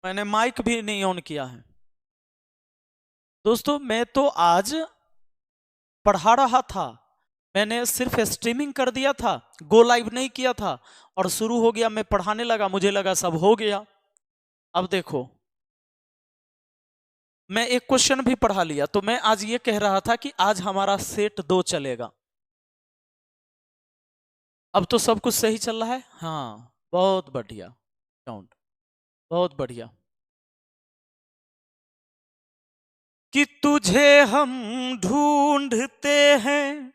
मैंने माइक भी नहीं ऑन किया है। दोस्तों मैं तो आज पढ़ा रहा था, मैंने सिर्फ स्ट्रीमिंग कर दिया था, गो लाइव नहीं किया था और शुरू हो गया। मैं पढ़ाने लगा, मुझे लगा सब हो गया। अब देखो, मैं एक क्वेश्चन भी पढ़ा लिया। तो मैं आज ये कह रहा था कि आज हमारा सेट 2 चलेगा। अब तो सब कुछ सही चल रहा है। हाँ, बहुत बढ़िया साउंड, बहुत बढ़िया। कि तुझे हम ढूंढते हैं,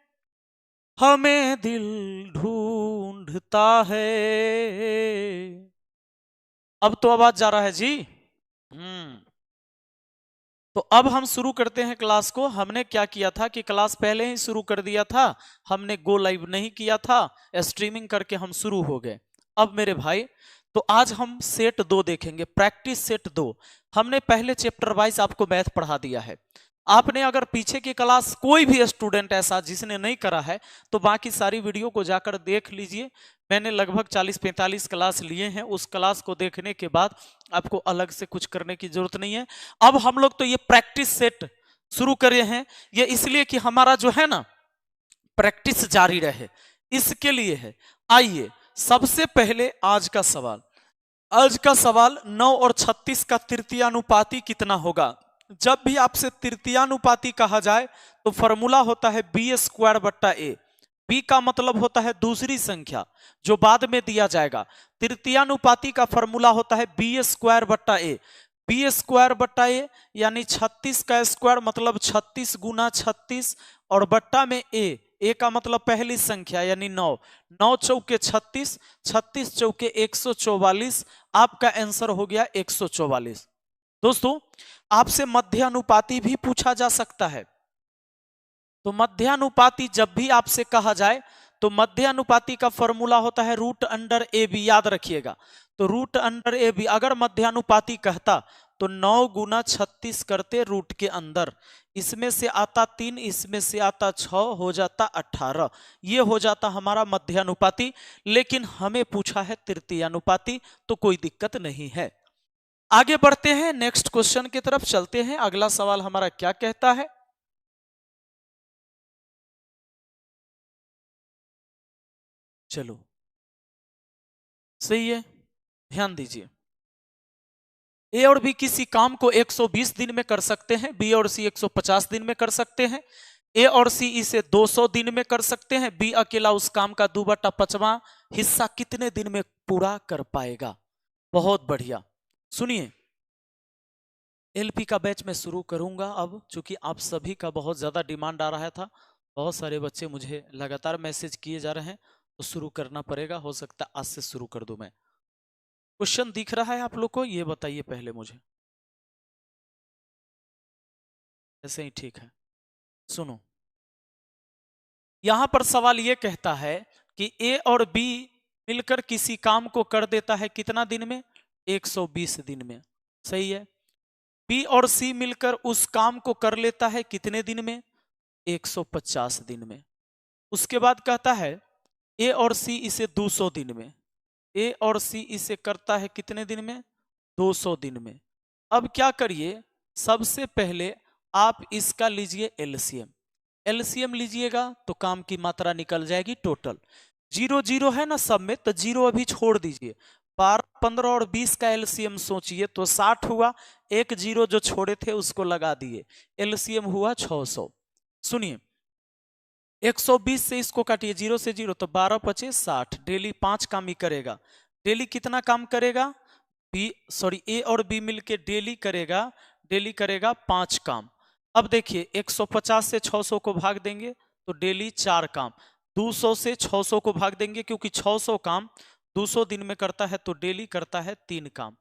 हमें दिल ढूंढता है। अब तो आवाज जा रहा है जी। हम्म। तो अब हम शुरू करते हैं क्लास को। हमने क्या किया था कि क्लास पहले ही शुरू कर दिया था, हमने गो लाइव नहीं किया था, स्ट्रीमिंग करके हम शुरू हो गए। अब मेरे भाई, तो आज हम सेट 2 देखेंगे, प्रैक्टिस सेट 2। हमने पहले चैप्टर वाइज आपको मैथ पढ़ा दिया है। आपने अगर पीछे की क्लास, कोई भी स्टूडेंट ऐसा जिसने नहीं करा है, तो बाकी सारी वीडियो को जाकर देख लीजिए। मैंने लगभग 40-45 क्लास लिए हैं। उस क्लास को देखने के बाद आपको अलग से कुछ करने की जरूरत नहीं है। अब हम लोग तो ये प्रैक्टिस सेट शुरू करे हैं, ये इसलिए कि हमारा जो है ना प्रैक्टिस जारी रहे, इसके लिए है। आइए सबसे पहले आज का सवाल। आज का सवाल 9 और 36 का तृतीयानुपाती कितना होगा। जब भी आपसे तृतीयानुपाती कहा जाए तो फॉर्मूला होता है बी स्क्वायर बट्टा ए। बी का मतलब होता है दूसरी संख्या जो बाद में दिया जाएगा। तृतीयानुपाती का फॉर्मूला होता है बी स्क्वायर बट्टा ए। बी स्क्वायर बट्टा ए यानी 36 का स्क्वायर मतलब 36 गुना 36 और बट्टा में ए का मतलब पहली संख्या यानी 9। 9 चौके 36, 36 चौके 144। आपका आंसर हो गया 144। दोस्तों आपसे मध्यानुपाती भी पूछा जा सकता है। तो मध्यानुपाती जब भी आपसे कहा जाए तो मध्यानुपाती का फॉर्मूला होता है रूट अंडर ए बी। याद रखिएगा। तो रूट अंडर ए बी अगर मध्यानुपाती कहता तो 9 गुना 36 करते रूट के अंदर, इसमें से आता 3, इसमें से आता 6, हो जाता 18। ये हो जाता हमारा मध्यानुपाती। लेकिन हमें पूछा है तृतीयानुपाती, तो कोई दिक्कत नहीं है। आगे बढ़ते हैं, नेक्स्ट क्वेश्चन की तरफ चलते हैं। अगला सवाल हमारा क्या कहता है। चलो सही है, ध्यान दीजिए। ए और बी किसी काम को 120 दिन में कर सकते हैं, बी और सी 150 दिन में कर सकते हैं। ए और सी इसे 200 दिन में कर सकते हैं। बी अकेला उस काम का 2/5वां हिस्सा कितने दिन में पूरा कर पाएगा। बहुत बढ़िया। सुनिए, एलपी का बैच मैं शुरू करूंगा अब, चूंकि आप सभी का बहुत ज्यादा डिमांड आ रहा था। बहुत सारे बच्चे मुझे लगातार मैसेज किए जा रहे हैं, तो शुरू करना पड़ेगा। हो सकता है आज से शुरू कर दूं मैं। क्वेश्चन दिख रहा है आप लोग को, ये बताइए पहले मुझे। ऐसे ही ठीक है। सुनो, यहां पर सवाल यह कहता है कि ए और बी मिलकर किसी काम को कर देता है कितना दिन में, 120 दिन में। सही है। बी और सी मिलकर उस काम को कर लेता है कितने दिन में, 150 दिन में। उसके बाद कहता है ए और सी इसे 200 दिन में। ए और सी इसे करता है कितने दिन में, 200 दिन में। अब क्या करिए, सबसे पहले आप इसका लीजिए एलसीएम। एलसीएम लीजिएगा तो काम की मात्रा निकल जाएगी टोटल। 0 0 है ना सब में, तो 0 अभी छोड़ दीजिए। 12, 15 और 20 का एलसीएम सोचिए तो 60 हुआ। एक 0 जो छोड़े थे उसको लगा दिए, एलसीएम हुआ 600। सुनिए, 120 से इसको काटिए, 0 से 0 तो 12 पचे 60। डेली 5 काम ही करेगा। डेली कितना काम करेगा, ए और बी मिलके डेली करेगा 5 काम। अब देखिए 150 से 600 को भाग देंगे तो डेली 4 काम। 200 से 600 को भाग देंगे क्योंकि 600 काम 200 दिन में करता है, तो डेली करता है 3 काम।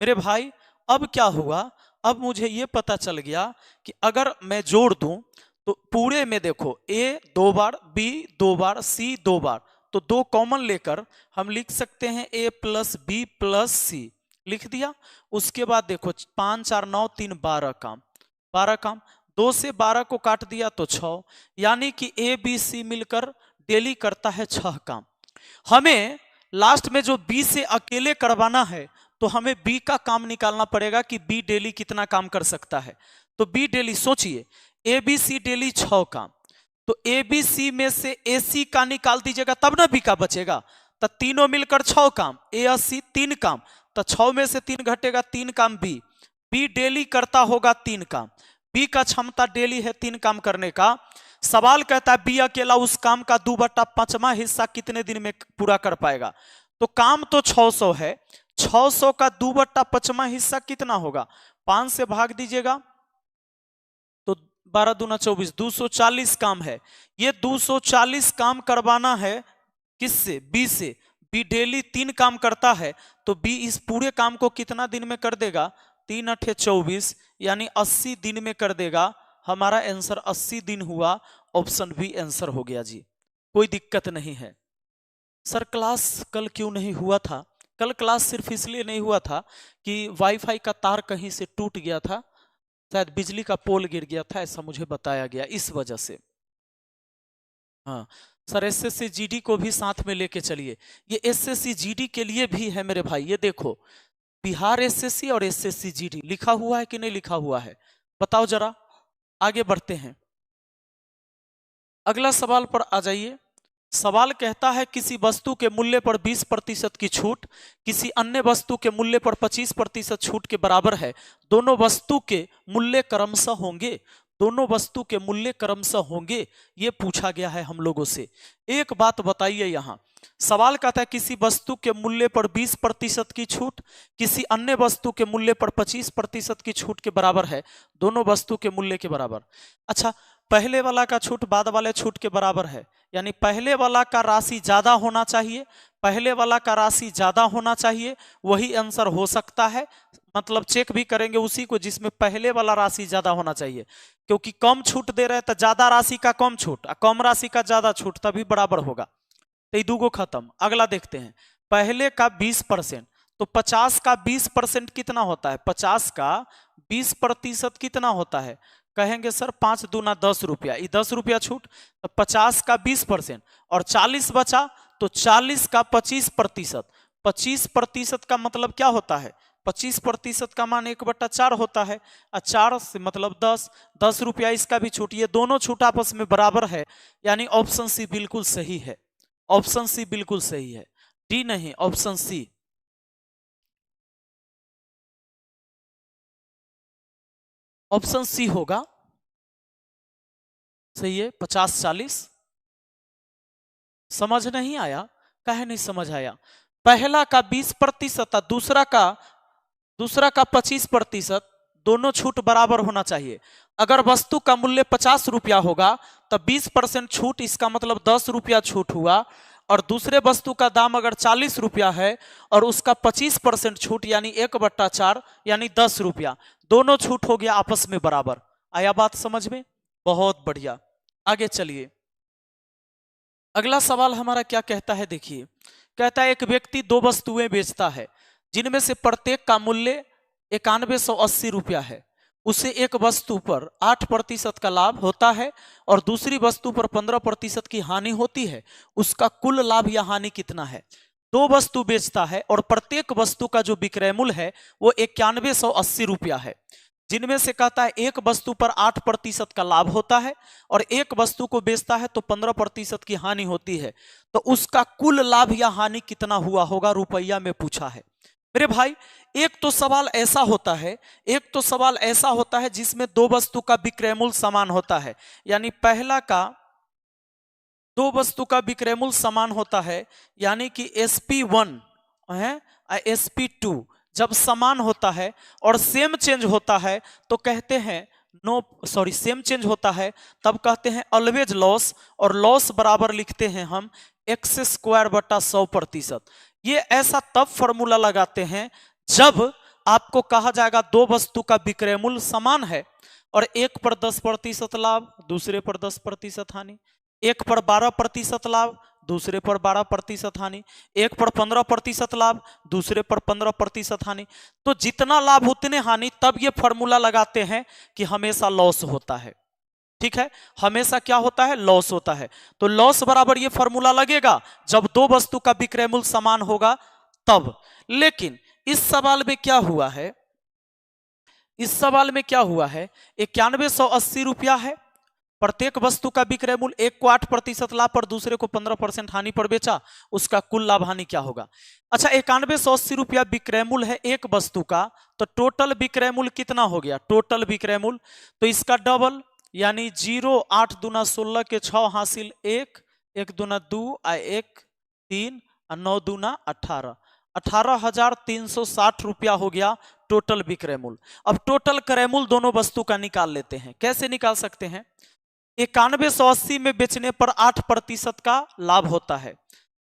मेरे भाई अब क्या हुआ, अब मुझे ये पता चल गया कि अगर मैं जोड़ दूं तो पूरे में देखो ए 2 बार, बी 2 बार, सी 2 बार, तो 2 कॉमन लेकर हम लिख सकते हैं ए प्लस बी प्लस सी। लिख दिया। उसके बाद देखो 5 4 9 3 12 काम, 12 काम। 2 से 12 को काट दिया तो 6, यानी कि ए बी सी मिलकर डेली करता है 6 काम। हमें लास्ट में जो बी से अकेले करवाना है तो हमें बी का काम निकालना पड़ेगा कि बी डेली कितना काम कर सकता है। तो बी डेली, सोचिए ए बी सी डेली 6 काम, तो ए बी सी में से ए सी का निकाल दीजिएगा तब ना बी का बचेगा। तो तीनों मिलकर 6 काम, ए और सी 3 काम, तो 6 में से 3 घटेगा, 3 काम बी। बी डेली करता होगा 3 काम, बी का क्षमता डेली है 3 काम करने का। सवाल कहता है बी अकेला उस काम का 2/5वां हिस्सा कितने दिन में पूरा कर पाएगा। तो काम तो 600 है, 600 का 2/5वां हिस्सा कितना होगा, 5 से भाग दीजिएगा तो 12 दूना 24, 240 काम है। ये 240 काम करवाना है किससे, बी से। बी डेली 3 काम करता है, तो बी इस पूरे काम को कितना दिन में कर देगा, 3 × 8 = 24, यानी 80 दिन में कर देगा। हमारा आंसर 80 दिन हुआ, ऑप्शन बी आंसर हो गया जी, कोई दिक्कत नहीं है। सर क्लास कल क्यों नहीं हुआ था? कल क्लास सिर्फ इसलिए नहीं हुआ था कि वाईफाई का तार कहीं से टूट गया था, शायद बिजली का पोल गिर गया था, ऐसा मुझे बताया गया, इस वजह से। हाँ सर, एसएससी जीडी को भी साथ में लेके चलिए। ये एसएससी जीडी के लिए भी है मेरे भाई, ये देखो बिहार एसएससी और एसएससी जीडी लिखा हुआ है कि नहीं लिखा हुआ है, बताओ जरा। आगे बढ़ते हैं, अगला सवाल पर आ जाइए। सवाल कहता है किसी वस्तु के मूल्य पर 20% की छूट किसी अन्य वस्तु के मूल्य पर 25% छूट के बराबर है, दोनों वस्तु के मूल्य क्रमशः होंगे। दोनों वस्तु के मूल्य क्रमशः होंगे, ये पूछा गया है हम लोगों से। एक बात बताइए, यहां सवाल कहता है किसी वस्तु के मूल्य पर 20% की छूट किसी अन्य वस्तु के मूल्य पर 25% की छूट के बराबर है, दोनों वस्तु के मूल्य के बराबर। अच्छा, पहले वाला का छूट बाद वाले छूट के बराबर है, यानी पहले वाला का राशि ज्यादा होना चाहिए, पहले वाला का राशि ज्यादा होना चाहिए, वही आंसर हो सकता है। मतलब चेक भी करेंगे उसी को जिसमें पहले वाला राशि ज्यादा होना चाहिए, क्योंकि कम छूट दे रहे हैं तो ज्यादा राशि का कम छूट, कम राशि का ज्यादा छूट, तभी बराबर होगा। तो ये दूगो खत्म। अगला देखते हैं, पहले का 20%, तो 50 का 20% कितना होता है, 50 का 20% कितना होता है, कहेंगे सर 5 दूना 10 रुपया, ये 10 रुपया छूट, तो 50 का 20% और 40 बचा, तो 40 का 25%। 25% का मतलब क्या होता है, 25% का मान 1/4 होता है, और 4 से मतलब 10, 10 रुपया इसका भी छूट, ये दोनों छूट आपस में बराबर है, यानी ऑप्शन सी बिल्कुल सही है। ऑप्शन सी बिल्कुल सही है, डी नहीं, ऑप्शन सी। ऑप्शन सी होगा सही है। 50-40 समझ नहीं आया, काहे नहीं समझ आया? पहला का 20% था, दूसरा का 25%, दोनों छूट बराबर होना चाहिए। अगर वस्तु का मूल्य 50 रुपया होगा तो 20% छूट, इसका मतलब 10 रुपया छूट हुआ, और दूसरे वस्तु का दाम अगर 40 रुपया है और उसका 25% छूट यानी 1/4 यानी 10 रुपया, दोनों छूट हो गया आपस में बराबर। आया बात समझ में? बहुत बढ़िया। आगे चलिए, अगला सवाल हमारा क्या कहता है, देखिए कहता है एक व्यक्ति 2 वस्तुएं बेचता है जिनमें से प्रत्येक का मूल्य 9180 रुपया है। उसे एक वस्तु पर 8% का लाभ होता है और दूसरी वस्तु पर 15% की हानि होती है, उसका कुल लाभ या हानि कितना है? 2 वस्तु बेचता है और प्रत्येक वस्तु का जो विक्रय मूल्य है वो 9180 रुपया है, जिनमें से कहता है एक वस्तु पर 8% का लाभ होता है और एक वस्तु को बेचता है तो 15% की हानि होती है, तो उसका कुल लाभ या हानि कितना हुआ होगा, रुपया में पूछा है। मेरे भाई एक तो सवाल ऐसा होता है जिसमें 2 वस्तु का विक्रय मूल्य समान होता है, यानी पहला का 2 वस्तु का विक्रय मूल्य समान होता है, यानी कि SP1 है SP2 जब समान होता है और सेम चेंज होता है तो कहते हैं सेम चेंज होता है तब कहते हैं ऑलवेज लॉस, और लॉस बराबर लिखते हैं हम x² बटा 100%। ये ऐसा तब फॉर्मूला लगाते हैं जब आपको कहा जाएगा 2 वस्तु का विक्रय मूल्य समान है और एक पर 10% लाभ, दूसरे पर 10% हानि, एक पर 12% लाभ, दूसरे पर 12% हानि, एक पर 15% लाभ, दूसरे पर 15% हानि, तो जितना लाभ उतने हानि, तब ये फॉर्मूला लगाते हैं कि हमेशा लॉस होता है। ठीक है, हमेशा क्या होता है, लॉस होता है। तो लॉस बराबर ये फॉर्मूला लगेगा जब 2 वस्तु का विक्रय मूल्य समान होगा तब। लेकिन इस सवाल में क्या हुआ है, इस सवाल में क्या हुआ है, 9180 रुपया है। प्रत्येक वस्तु का विक्रय मूल्य, एक को 8% लाभ पर दूसरे को 15% हानि पर बेचा, उसका कुल लाभ हानि क्या होगा। अच्छा 9180 रुपया विक्रय मूल्य है एक वस्तु का, तो टोटल विक्रय मूल्य कितना हो गया, टोटल विक्रय मूल्य, तो इसका डबल यानी 0, 8 दूना 16 के 6 हासिल 1, 1 दूना 2 1 3 और 9 दूना 18, 18,360 रुपया हो गया टोटल विक्रय मूल्य। अब टोटल क्रय मूल्य दोनों वस्तु का निकाल लेते हैं। कैसे निकाल सकते हैं, 9180 में बेचने पर 8% का लाभ होता है,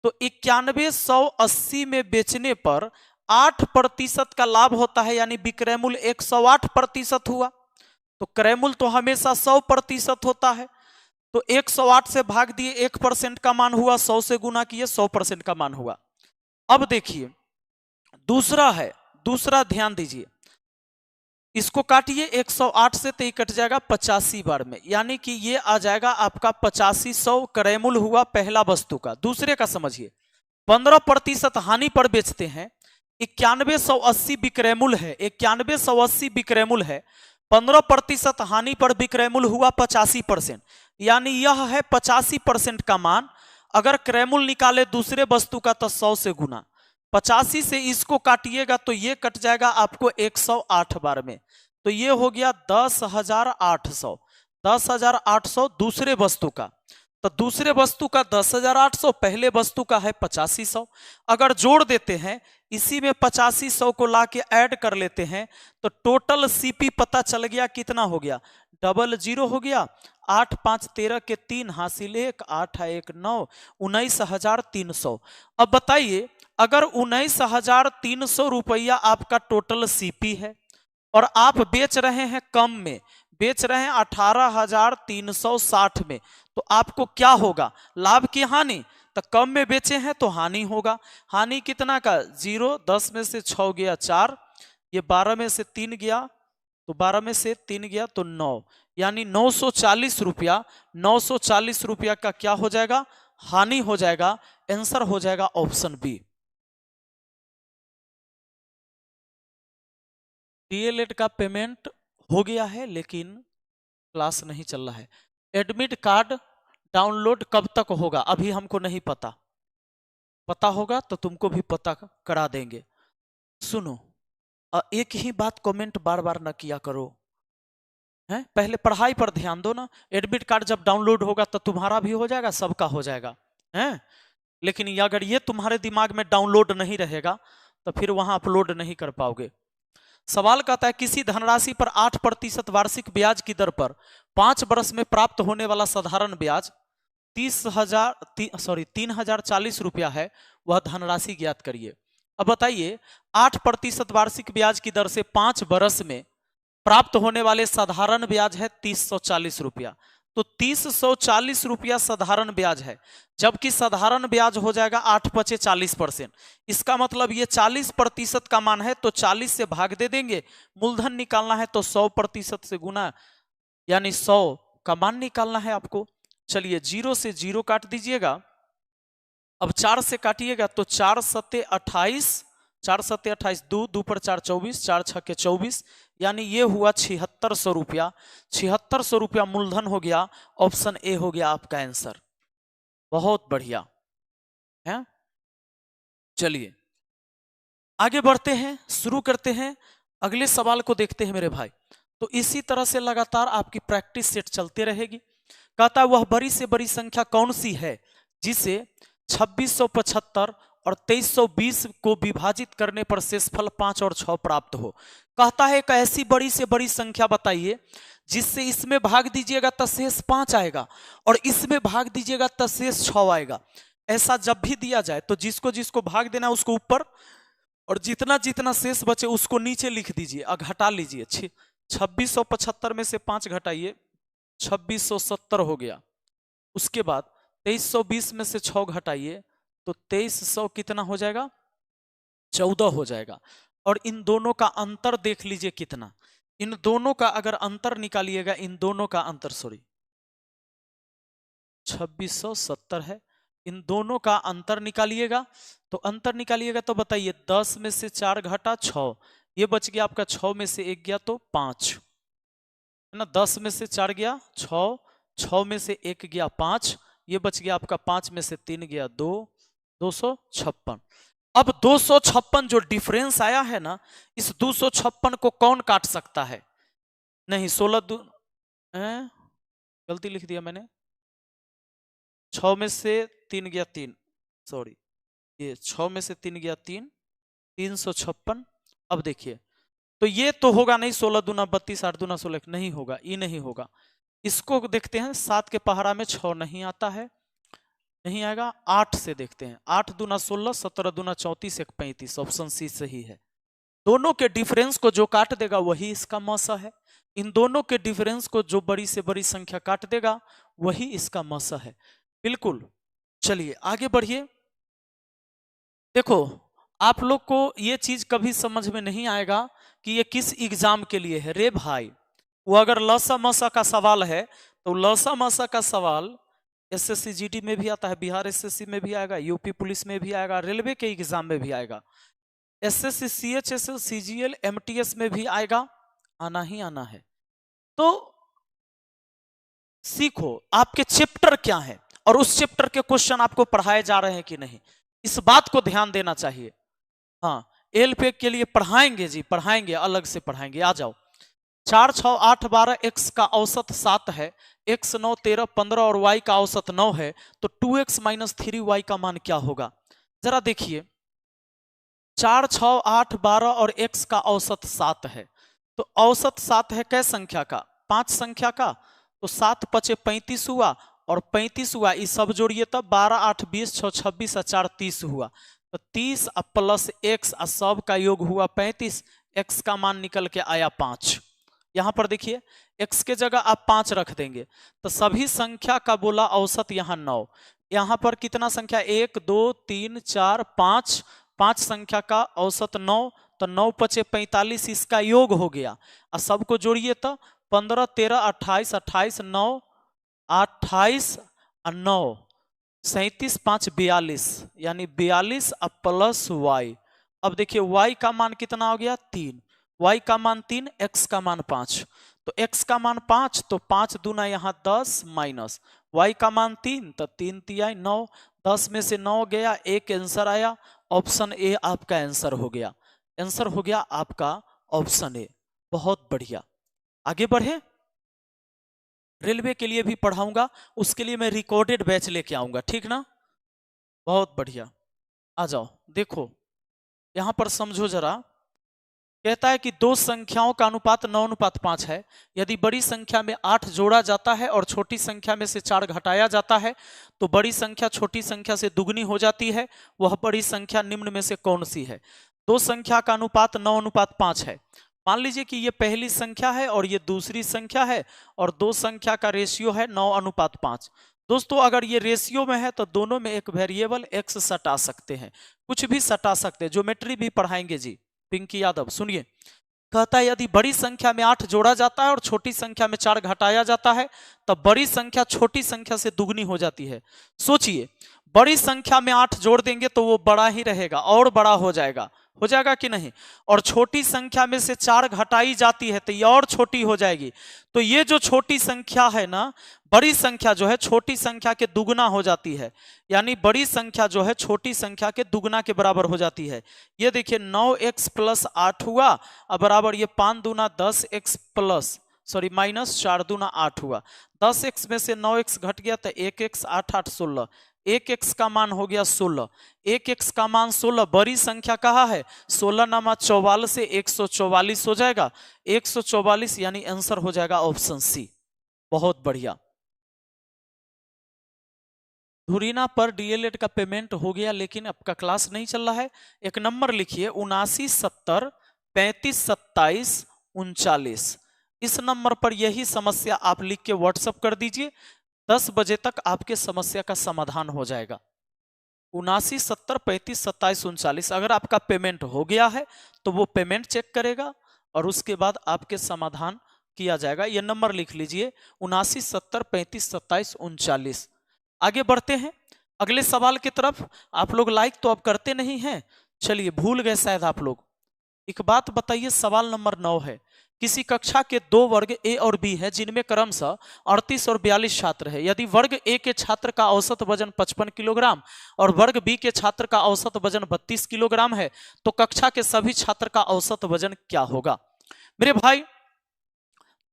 तो 9180 में बेचने पर 8% का लाभ होता है, यानी विक्रय मूल्य 108% हुआ। तो क्रय मूल्य तो हमेशा 100% होता है, तो 108 से भाग दिए 1% का मान हुआ, 100 से गुना किए 100% का मान हुआ। अब देखिए दूसरा है, दूसरा ध्यान दीजिए, इसको काटिए 108 से, तो ये कट जाएगा 85 बार में, यानी कि ये आ जाएगा आपका 8500 क्रय मूल्य हुआ पहला वस्तु का। दूसरे का समझिए, 15% हानि पर बेचते हैं, 9180 विक्रय मूल्य है, 9180 विक्रय मूल्य है, 15% हानि पर विक्रय मूल्य हुआ 85%, यानी यह है 85% का मान। अगर क्रय मूल्य निकाले दूसरे वस्तु का तो 100 से गुना, 85 से इसको काटिएगा तो ये कट जाएगा आपको 108 बार में, तो ये हो गया 10,800, 10,800 दूसरे वस्तु का, तो दूसरे वस्तु का 10,800, पहले वस्तु का है 8500। अगर जोड़ देते हैं इसी में 8500 को लाके ऐड कर लेते हैं, तो टोटल सीपी पता चल गया कितना हो गया, 00 हो गया, 8 5 13 के 3 हासिल 1, 8 1 9, 19,300। अब बताइए अगर 19,300 रुपया आपका टोटल सीपी है और आप बेच रहे हैं कम में, बेच रहे हैं 18,360 में, तो आपको क्या होगा, लाभ की हानि, तो कम में बेचे हैं तो हानि होगा। हानि कितना का, 0, 10 में से 6 गया 4, ये 12 में से 3 गया, तो 12 में से 3 गया तो 9, यानी 940 रुपया, 940 रुपया का क्या हो जाएगा, हानि हो जाएगा। आंसर हो जाएगा ऑप्शन बी। डीएलएड का पेमेंट हो गया है लेकिन क्लास नहीं चल रहा है। एडमिट कार्ड डाउनलोड कब तक होगा अभी हमको नहीं पता, पता होगा तो तुमको भी पता करा देंगे। सुनो, एक ही बात कमेंट बार बार ना किया करो, हैं, पहले पढ़ाई पर ध्यान दो ना। एडमिट कार्ड जब डाउनलोड होगा तो तुम्हारा भी हो जाएगा, सबका हो जाएगा, हैं, लेकिन अगर ये तुम्हारे दिमाग में डाउनलोड नहीं रहेगा तो फिर वहां अपलोड नहीं कर पाओगे। सवाल कहता है किसी धनराशि पर 8% वार्षिक ब्याज की दर पर 5 वर्ष में प्राप्त होने वाला साधारण ब्याज 3,040 रुपया है, वह धनराशि ज्ञात करिए। अब बताइए 8% वार्षिक ब्याज की दर से 5 वर्ष में प्राप्त होने वाले साधारण ब्याज है 340 रुपया, तो 340 रुपया साधारण ब्याज है, जबकि साधारण ब्याज हो जाएगा 8 × 40%। इसका मतलब ये 40% का मान है तो 40 से भाग दे देंगे, मूलधन निकालना है तो 100% से गुना, यानी 100 का मान निकालना है आपको। चलिए 0 से 0 काट दीजिएगा, अब 4 से काटिएगा तो 4 सत्ते 28, 4 सत्ते 28, 2 2 पर 4 24, 4 6 24, यानी ये हुआ 7600 रुपया। 7600 रुपया मूलधन हो गया, ऑप्शन ए हो गया आपका आंसर। बहुत बढ़िया है। चलिए आगे बढ़ते हैं, शुरू करते हैं, अगले सवाल को देखते हैं मेरे भाई। तो इसी तरह से लगातार आपकी प्रैक्टिस सेट चलती रहेगी। कहता है वह बड़ी से बड़ी संख्या कौन सी है जिसे 2675 और 2320 को विभाजित करने पर शेषफल 5 और 6 प्राप्त हो। कहता है एक ऐसी बड़ी से बड़ी संख्या बताइए जिससे इसमें भाग दीजिएगा तो शेष 5 आएगा और इसमें भाग दीजिएगा तो शेष 6 आएगा। ऐसा जब भी दिया जाए तो जिसको जिसको भाग देना उसको ऊपर और जितना जितना शेष बचे उसको नीचे लिख दीजिए और घटा लीजिए। 2675 में से 5 घटाइए, 2670 हो गया। उसके बाद 2320 में से 6 घटाइए तो 2300 कितना हो जाएगा, 14 हो जाएगा। और इन दोनों का अंतर देख लीजिए कितना, इन दोनों का अगर अंतर निकालिएगा, इन दोनों का अंतर 2670 है इन दोनों का अंतर निकालिएगा। तो अंतर निकालिएगा तो बताइए 10 में से 4 घटा 6, ये बच गया आपका 6 में से 1 गया तो 5 है ना। 10 में से 4 गया 6, 6 में से 1 गया 5, ये बच गया आपका 5 में से 3 गया 2, 256। अब 256 जो डिफरेंस आया है ना, इस 256 को कौन काट सकता है? नहीं 16 गलती लिख दिया मैंने, 6 में से 3 गया 3, सॉरी ये 6 में से 3 गया 3, 356। अब देखिए तो ये तो होगा नहीं, 16 दूना 32, 8 दूना 16, नहीं होगा, ये नहीं होगा। इसको देखते हैं, 7 के पहाड़ा में 6 नहीं आता है, नहीं आएगा। 8 से देखते हैं, 8 दूना 16, 17 दूना 34, 1 35, ऑप्शन सी सही है। दोनों के डिफरेंस को जो काट देगा वही इसका मसा है। इन दोनों के डिफरेंस को जो बड़ी से बड़ी संख्या काट देगा वही इसका मसा है, बिल्कुल। चलिए आगे बढ़िए। देखो आप लोग को ये चीज कभी समझ में नहीं आएगा कि ये किस एग्जाम के लिए है। रे भाई, वो अगर लसा मसा का सवाल है तो लसा मसा का सवाल एसएससी जीडी में भी आता है, बिहार एसएससी में भी आएगा, यूपी पुलिस में भी आएगा, रेलवे के एग्जाम में भी आएगा, एसएससी सीएचएसएल सीजीएल एमटीएस में भी आएगा, आना ही आना है। तो सीखो आपके चैप्टर क्या है और उस चैप्टर के क्वेश्चन आपको पढ़ाए जा रहे हैं कि नहीं, इस बात को ध्यान देना चाहिए। हाँ एलपे के लिए पढ़ाएंगे जी, पढ़ाएंगे, अलग से पढ़ाएंगे। आ जाओ। 4 6 8 12 x का औसत 7 है, x 9 13 15 और y का औसत 9 है, तो 2x माइनस 3y का मान क्या होगा? जरा देखिए 4 6 8 12 और x का औसत 7 है, तो औसत 7 है कै संख्या का? 5 संख्या का। तो 7 पचे 35 हुआ और 35 हुआ, ये सब जोड़िए तब 12 8 20 6 26 और 4 30 हुआ, तो 30 प्लस x सब का योग हुआ 35, x का मान निकल के आया 5। यहां पर देखिए x के जगह आप 5 रख देंगे तो सभी संख्या का बोला औसत यहाँ 9, यहां पर कितना संख्या 1 2 3 4 5, 5 संख्या का औसत 9, तो 9 पचे 45 इसका योग हो गया, और सबको जोड़िए तो 15 13 28 28 9 28 और 9 37 5 42, यानी 42 प्लस y। अब देखिए y का मान कितना हो गया 3, y का मान 3, x का मान 5, तो x का मान 5, तो 5 दूना यहाँ 10 माइनस y का मान 3, तो 3 तिया 9, 10 में से 9 गया, एक आंसर आया, ऑप्शन ए आपका आंसर हो गया। आंसर हो गया आपका ऑप्शन ए। बहुत बढ़िया, आगे बढ़े। रेलवे के लिए भी पढ़ाऊंगा, उसके लिए मैं रिकॉर्डेड बैच लेके आऊंगा, ठीक ना। बहुत बढ़िया, आ जाओ। देखो यहां पर समझो जरा, कहता है कि दो संख्याओं का अनुपात 9:5 है, यदि बड़ी संख्या में 8 जोड़ा जाता है और छोटी संख्या में से 4 घटाया जाता है तो बड़ी संख्या छोटी संख्या से दुगनी हो जाती है, वह बड़ी संख्या निम्न में से कौन सी है? दो संख्या का अनुपात 9:5 है। मान लीजिए कि ये पहली संख्या है और ये दूसरी संख्या है, और दो संख्या का रेशियो है 9:5। दोस्तों अगर ये रेशियो में है तो दोनों में एक वेरिएबल x सटा सकते हैं, कुछ भी सटा सकते हैं, ज्योमेट्री भी पढ़ाएंगे जी पिंकी यादव। सुनिए, कहता है यदि बड़ी संख्या में 8 जोड़ा जाता है और छोटी संख्या में 4 घटाया जाता है तब बड़ी संख्या छोटी संख्या से दुगनी हो जाती है। सोचिए बड़ी संख्या में 8 जोड़ देंगे तो वो बड़ा ही रहेगा और बड़ा हो जाएगा कि नहीं, और छोटी संख्या में से 4 घटाई जाती है तो ये और छोटी हो जाएगी, तो ये जो छोटी संख्या है ना, बड़ी संख्या जो है छोटी संख्या के दुगना हो जाती है, यानी बड़ी संख्या जो है छोटी संख्या के दुगना के बराबर हो जाती है। ये देखिए 9x प्लस 8 हुआ, अब बराबर ये 5 दूना 10x प्लस सॉरी माइनस 4 दूना 8 हुआ, 10x में से 9x घट गया तो 1x 8 8 16, 1x का मान हो गया 16, 1x का मान 16, बड़ी संख्या कहा है 16 नामा 44 से 144 हो जाएगा, 144 यानी आंसर हो जाएगा ऑप्शन सी। बहुत बढ़िया। धुरीना पर डीएलएड का पेमेंट हो गया लेकिन आपका क्लास नहीं चल रहा है। एक नंबर लिखिए 79 70 35 27 39, इस नंबर पर यही समस्या आप लिख के व्हाट्सएप कर दीजिए, 10 बजे तक आपके समस्या का समाधान हो जाएगा। 79 70 35 27 39, अगर आपका पेमेंट हो गया है तो वो पेमेंट चेक करेगा और उसके बाद आपके समाधान किया जाएगा। ये नंबर लिख लीजिए 79 70 35 27 39। आगे बढ़ते हैं। अगले सवाल की तरफ। आप लोग लाइक तो अब करते नहीं हैं, चलिए भूल गए शायद आप लोग। एक बात बताइए, सवाल नंबर 9 है, किसी कक्षा के दो वर्ग ए और बी है जिनमें क्रमशः 38 और 42 छात्र है। यदि वर्ग ए के छात्र का औसत वजन 55 किलोग्राम और वर्ग बी के छात्र का औसत वजन 32 किलोग्राम है, तो कक्षा के सभी छात्र का औसत वजन क्या होगा? मेरे भाई,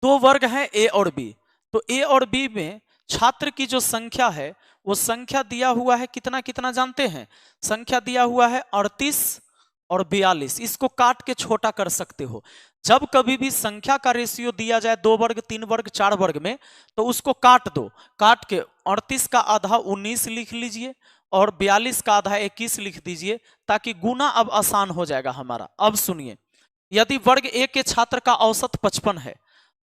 दो वर्ग हैं ए और बी, तो ए और बी में छात्र की जो संख्या है वो संख्या दिया हुआ है कितना कितना जानते हैं? संख्या दिया हुआ है 38 और 42। इसको काट के छोटा कर सकते हो। जब कभी भी संख्या का रेशियो दिया जाए 2 वर्ग 3 वर्ग 4 वर्ग में, तो उसको काट दो। काट के 38 का आधा 19 लिख लीजिए और 42 का आधा 21 लिख दीजिए, ताकि गुना अब आसान हो जाएगा हमारा। अब सुनिए, यदि वर्ग ए के छात्र का औसत 55 है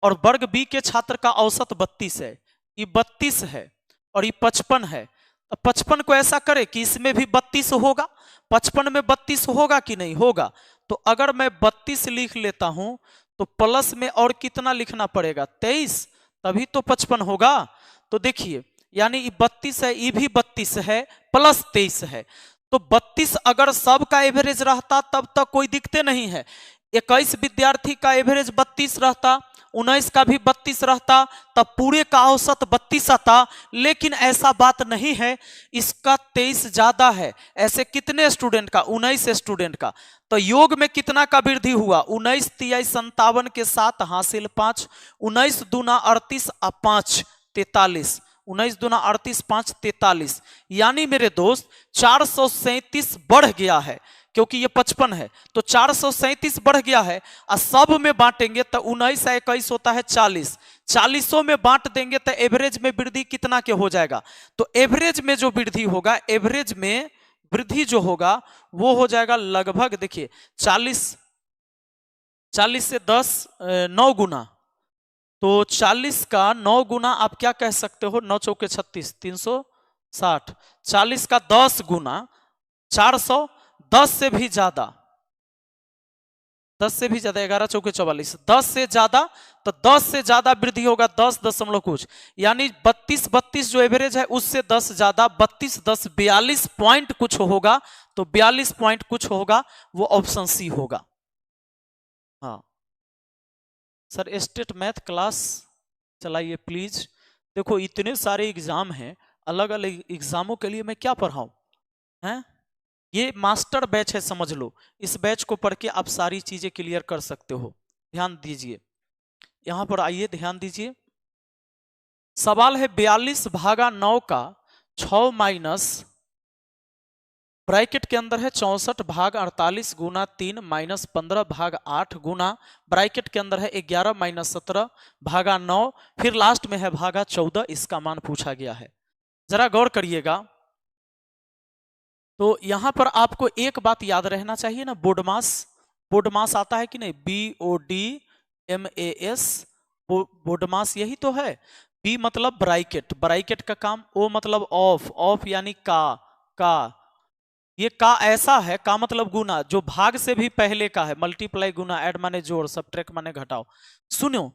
और वर्ग बी के छात्र का औसत 32 है, ये 32 है और ये 55 है, तो 55 को ऐसा करे कि इसमें भी 32 होगा। 55 में 32 होगा कि नहीं होगा? तो अगर मैं 32 लिख लेता हूं तो प्लस में और कितना लिखना पड़ेगा? 23, तभी तो 55 होगा। तो देखिए, यानी ये 32 है, ये भी 32 है, प्लस 23 है। तो 32 अगर सबका एवरेज रहता तब तक कोई दिक्कत नहीं है। 21 विद्यार्थी का एवरेज 32 रहता, 19 का भी 32 रहता, तब पूरे का औसत 32 आता। लेकिन ऐसा बात नहीं है, इसका 23 ज्यादा है। ऐसे कितने स्टूडेंट का? 19 स्टूडेंट का। तो योग में कितना का वृद्धि हुआ? 19 तिया 57 के साथ हासिल 5, 19 दूना 38 और 5 43, 19 दूना 38 5 43, यानी मेरे दोस्त 437 बढ़ गया है, क्योंकि ये 55 है तो 437 बढ़ गया है। और सब में बांटेंगे तो 19 से 21 होता है 40, 40 में बांट देंगे तो एवरेज में वृद्धि कितना के हो जाएगा? तो एवरेज में जो वृद्धि होगा, एवरेज में वृद्धि जो होगा वो हो जाएगा लगभग, देखिए 40 से 10 9 गुना, तो 40 का 9 गुना आप क्या कह सकते हो? 9 चौके 36, 360। 40 का 10 गुना 400, 10 से भी ज्यादा, 10 से भी ज्यादा, 11 चौके 44, 10 से ज्यादा। तो 10 से ज्यादा वृद्धि होगा 10 दशमलव कुछ, यानी 32 जो एवरेज है उससे 10 ज्यादा, 32 10 42 पॉइंट कुछ होगा। तो 42 पॉइंट कुछ होगा, वो ऑप्शन सी होगा। हाँ सर, स्टेट मैथ क्लास चलाइए प्लीज। देखो इतने सारे एग्जाम हैं, अलग अलग एग्जामों के लिए मैं क्या पढ़ाऊं हैं? ये मास्टर बैच है, समझ लो। इस बैच को पढ़ के आप सारी चीजें क्लियर कर सकते हो। ध्यान दीजिए, यहां पर आइए, ध्यान दीजिए। सवाल है 42 भागा 9 का 6 माइनस ब्रैकेट के अंदर है 64 भाग 48 गुना 3 माइनस 15 भाग 8 गुना ब्रैकेट के अंदर है 11 माइनस 17 भागा 9, फिर लास्ट में है भागा 14। इसका मान पूछा गया है। जरा गौर करिएगा। तो यहां पर आपको एक बात याद रहना चाहिए ना, बोडमास। बोडमास आता है कि नहीं? BODMAS, बोडमास यही तो है। बी मतलब ब्रैकेट, ब्रैकेट का काम। ओ मतलब ऑफ, ऑफ यानी का। ये का ऐसा है, का मतलब गुना, जो भाग से भी पहले का है। मल्टीप्लाई, गुना, ऐड माने जोड़, सबट्रैक्ट माने घटाओ। सुनो,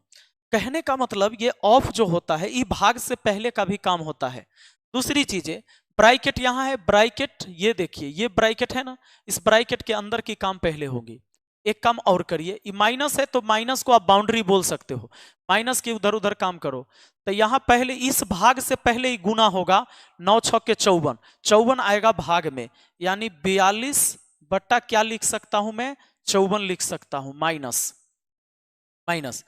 कहने का मतलब ये ऑफ जो होता है ये भाग से पहले का भी काम होता है। दूसरी चीजें, ब्रैकेट यहां है, ब्रैकेट ये देखिए, ये ब्रैकेट है ना, इस ब्रैकेट के अंदर की काम पहले होगी। एक काम और करिए, ये माइनस है तो माइनस को आप बाउंड्री बोल सकते हो, माइनस के उधर उधर काम करो। तो यहां पहले इस भाग से पहले ही गुना होगा, 9 छक्के 54, 54 आएगा भाग में, यानी 42 बट्टा क्या लिख सकता हूं मैं? 54 लिख सकता हूं, माइनस माइनस।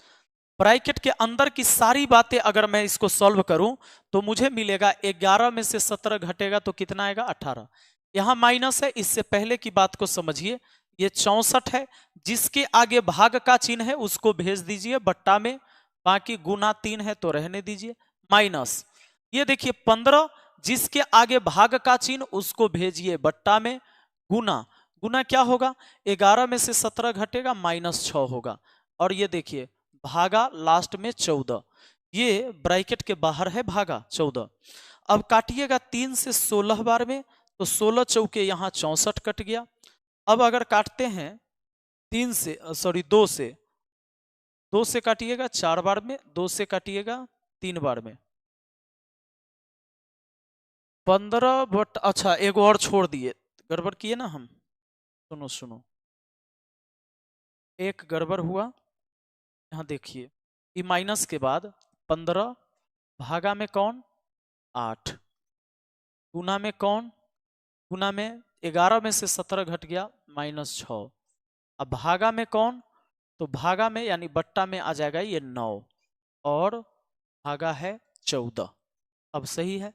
ब्रैकेट के अंदर की सारी बातें अगर मैं इसको सॉल्व करूं तो मुझे मिलेगा 11 में से 17 घटेगा तो कितना आएगा? 18। यहां माइनस है, इससे पहले की बात को समझिए। ये 64 है, जिसके आगे भाग का चिन्ह है उसको भेज दीजिए बट्टा में, बाकी गुना 3 है तो रहने दीजिए, माइनस। ये देखिए 15, जिसके आगे भाग का चिन्ह उसको भेजिए बट्टा में, गुना। गुना क्या होगा? 11 में से 17 घटेगा, -6 होगा। और ये देखिए भागा लास्ट में 14, ये ब्रैकेट के बाहर है भागा 14। अब काटिएगा 3 से 16 बार में, तो 16 चौके यहाँ 64 कट गया। अब अगर काटते हैं 3 से, सॉरी 2 से, 2 से काटिएगा 4 बार में, 2 से काटिएगा 3 बार में, 15 बट अच्छा एक और छोड़ दिए, गड़बड़ किए ना हम। सुनो सुनो, एक गड़बड़ हुआ, यहाँ देखिए, ये माइनस के बाद 15 भागा में कौन 8, गुना में कौन, गुना में 11 में से 17 घट गया -6, अब भागा में कौन, तो भागा में यानी बट्टा में आ जाएगा ये 9 और भागा है 14। अब सही है।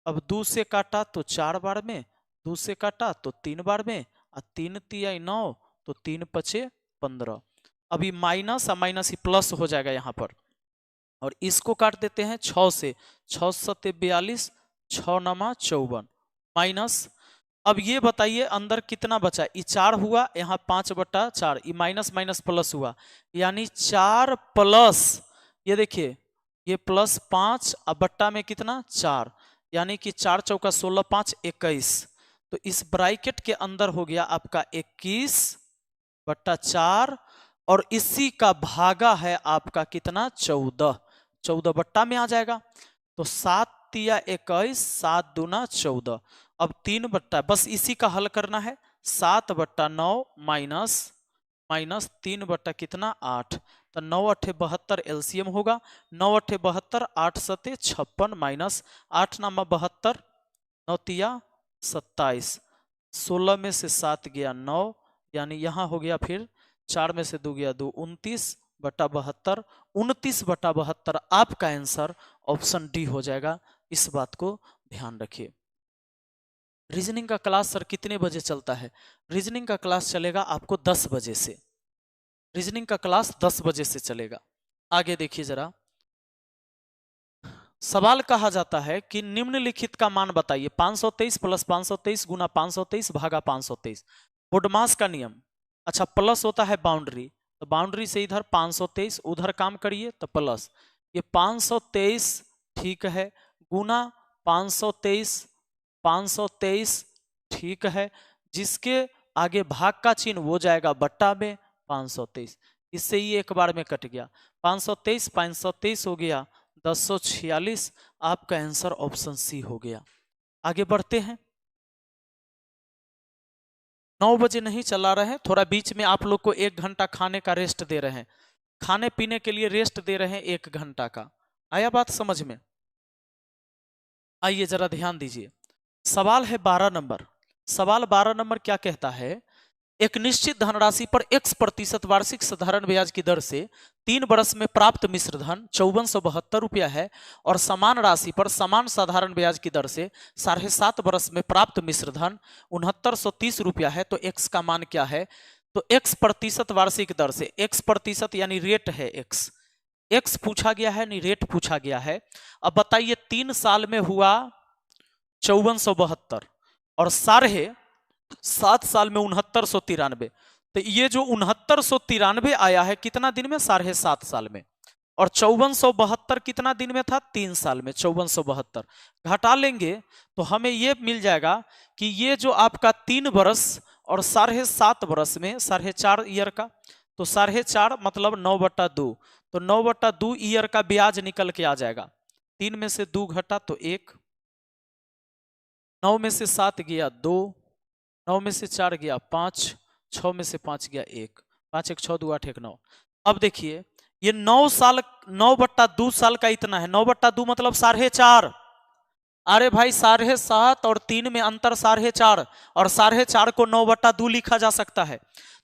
अब 2 से काटा तो 4 बार में, 2 से काटा तो 3 बार में, और 3 तिया 9 तो 3 पचे 15। अभी माइनस और माइनस ही प्लस हो जाएगा यहाँ पर, और इसको काट देते हैं 6 से, 6 सत्ते 42, 6 नमा 54 माइनस। अब ये बताइए अंदर कितना बचा, ये 4 हुआ, यहाँ 5/4, ये माइनस माइनस प्लस हुआ, यानी 4 प्लस, ये देखिए ये +5 अब बट्टा में कितना 4, यानी कि 4 चौका 16, 5 21, तो इस ब्रैकेट के अंदर हो गया आपका 21/4, और इसी का भागा है आपका कितना 14, 14 बट्टा में आ जाएगा। तो 7 तिया 21, 7 दूना 14, अब 3 बट्टा, बस इसी का हल करना है, 7/9 माइनस 3 बट्टा कितना 8, तो 9 अठे 72 एलसीएम होगा, 9 अठे 72, 8 सते 56 माइनस 8 नामा 72, 9 तिया 27, 16 में से 7 गया 9, यानी यहाँ हो गया फिर 4 में से 2 गया 2, 29/72, 29/72 आपका आंसर ऑप्शन डी हो जाएगा। इस बात को ध्यान रखिए। रीजनिंग का क्लास सर कितने बजे चलता है? रीजनिंग का क्लास चलेगा आपको 10 बजे से, रीजनिंग का क्लास 10 बजे से चलेगा। आगे देखिए जरा, सवाल कहा जाता है कि निम्नलिखित का मान बताइए, 523 + 523 गुना 523 भागा 523, बोडमास का नियम। अच्छा प्लस होता है बाउंड्री, तो बाउंड्री से इधर 523, उधर काम करिए तो प्लस, ये 523 ठीक है, गुना 523, 523 ठीक है, जिसके आगे भाग का चिन्ह वो जाएगा बट्टा में 523, इससे ही एक बार में कट गया, 523 523 हो गया 1046, आपका आंसर ऑप्शन सी हो गया। आगे बढ़ते हैं, 9 बजे नहीं चला रहे हैं, थोड़ा बीच में आप लोग को 1 घंटा खाने का रेस्ट दे रहे हैं, खाने पीने के लिए रेस्ट दे रहे हैं 1 घंटा का। आया बात समझ में? आइए जरा ध्यान दीजिए, सवाल है 12 नंबर। सवाल 12 नंबर क्या कहता है, एक निश्चित धनराशि पर x% वार्षिक साधारण ब्याज की दर से 3 वर्ष में प्राप्त मिश्र धन 5472 रुपया है, और समान राशि पर समान साधारण ब्याज की दर से 7.5 वर्ष में प्राप्त मिश्र धन 6930 रुपया है, तो x का मान क्या है? तो x% वार्षिक दर से, x% यानी रेट है, x पूछा गया है, नहीं रेट पूछा गया है। अब बताइए 3 साल में हुआ 5472 और 7 साल में 6993, तो ये जो 6993 आया है कितना दिन में? 7.5 साल में, और 5472 कितना दिन में था? 3 साल में। 5472 घटा लेंगे तो हमें ये मिल जाएगा कि ये जो आपका 3 वर्ष और 7.5 वर्ष में 4.5 ईयर का, तो 4.5 मतलब 9/2, तो 9/2 ईयर का ब्याज निकल के आ जाएगा। 3 में से 2 घटा तो 1, 9 में से 7 गया 2, 9 में से 4 गया 5, 6 में से 5 गया 1, 5 1 6 2 8 1 9। अब देखिए ये 9 साल, 9/2 साल का इतना है, 9/2 मतलब 4.5, अरे भाई 7.5 और 3 में अंतर 4.5, और 4.5 को 9/2 लिखा जा सकता है,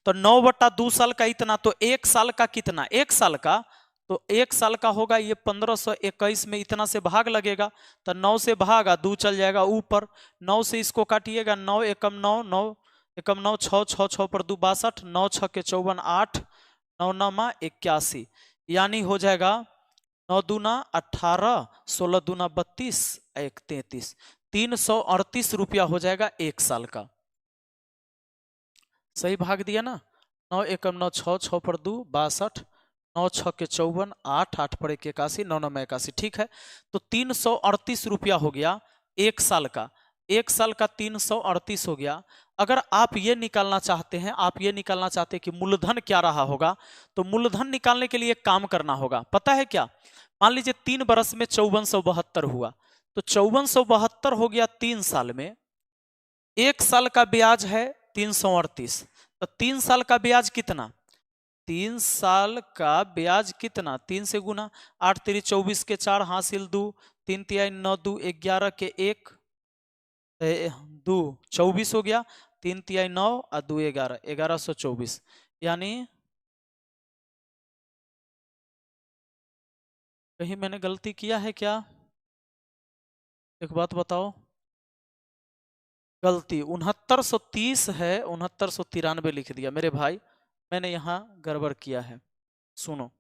तो 9/2 साल का इतना, तो 1 साल का कितना? 1 साल का, तो 1 साल का होगा ये 1521 में इतना से भाग लगेगा, तो 9 से भागा 2 चल जाएगा ऊपर, 9 से इसको काटिएगा, 9 एकम 9, 9 एकम 9, 6 6 6 पर 2 62, 9 6 के 54 8, 9 9 81, यानी हो जाएगा 9 दूना 18, 16 दूना 32, 1 33, 338 रुपया हो जाएगा 1 साल का। सही भाग दिया ना? 9 एकम 9, 6 6 पर 2 62, 9 6 के 54, 8 8 पर 1 81, 9 9 81, ठीक है, तो 338 रुपया हो गया 1 साल का। 1 साल का 338 हो गया। अगर आप ये निकालना चाहते हैं, आप ये निकालना चाहते हैं कि मूलधन क्या रहा होगा, तो मूलधन निकालने के लिए एक काम करना होगा, पता है क्या? मान लीजिए 3 बरस में 5472 हुआ, तो 5472 हो गया 3 साल में। 1 साल का ब्याज है 338, तो 3 साल का ब्याज कितना? 3 साल का ब्याज कितना? 3 से गुना, 8 3 24 के 4 हासिल 2, 3 3 9 2 11 के 1 2 24 हो गया, 3 3 9 और 2 11 1124। यानी कहीं मैंने गलती किया है क्या? एक बात बताओ। गलती 6930 है, 6993 लिख दिया मेरे भाई, मैंने यहां गड़बड़ किया है। सुनो,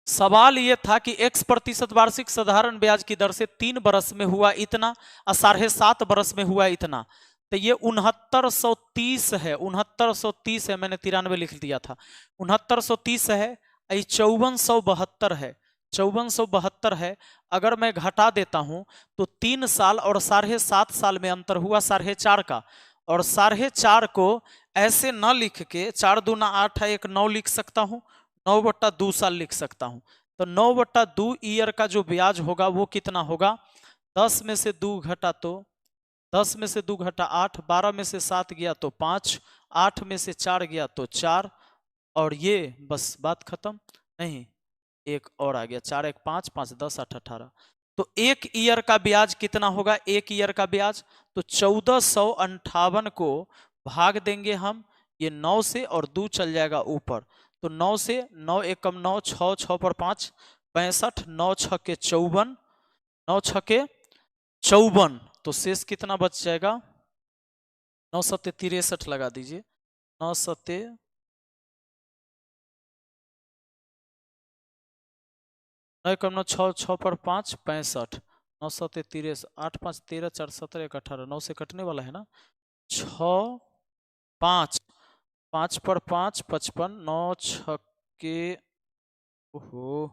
सवाल यह था कि x% वार्षिक साधारण ब्याज की दर से 3 बरस में हुआ इतना और 7.5 बरस में हुआ इतना, तो ये 6930 है, 6930 है, मैंने 93 लिख दिया था, 6930 है, 5472 है, 5472 है। अगर मैं घटा देता हूं तो 3 साल और 7.5 साल में अंतर हुआ 4.5 का, और 4.5 को ऐसे न लिख के 4 दूना 8 है 1 9 लिख सकता हूं, 9/2 साल लिख सकता हूं। तो 9/2 ईयर का जो ब्याज होगा वो कितना होगा? 10 में से 2 घटा तो 10 में से 2 घटा 8, 12 में से 7 गया तो 5, 8 में से 4 गया तो 4, और ये बस बात खत्म। नहीं, एक और आ गया, 4 1 5 5 10 8 18। तो 1 ईयर का ब्याज कितना होगा? 1 ईयर का ब्याज तो 1458 को भाग देंगे हम ये 9 से, और 2 चल जाएगा ऊपर, तो 9 से 9 एकम 9, 6 6 पर 5 65, 9 6 के 54, 9 6 के 54, तो शेष कितना बच जाएगा? 9 7 63 लगा दीजिए, 9 7 9 एकम 9, 6 6 पर 5 65, 9 7 63, 8 5 13 4 17 1 18, 9 से कटने वाला है ना, 6 5 5 पर 5 55, 9 6 के, ओहो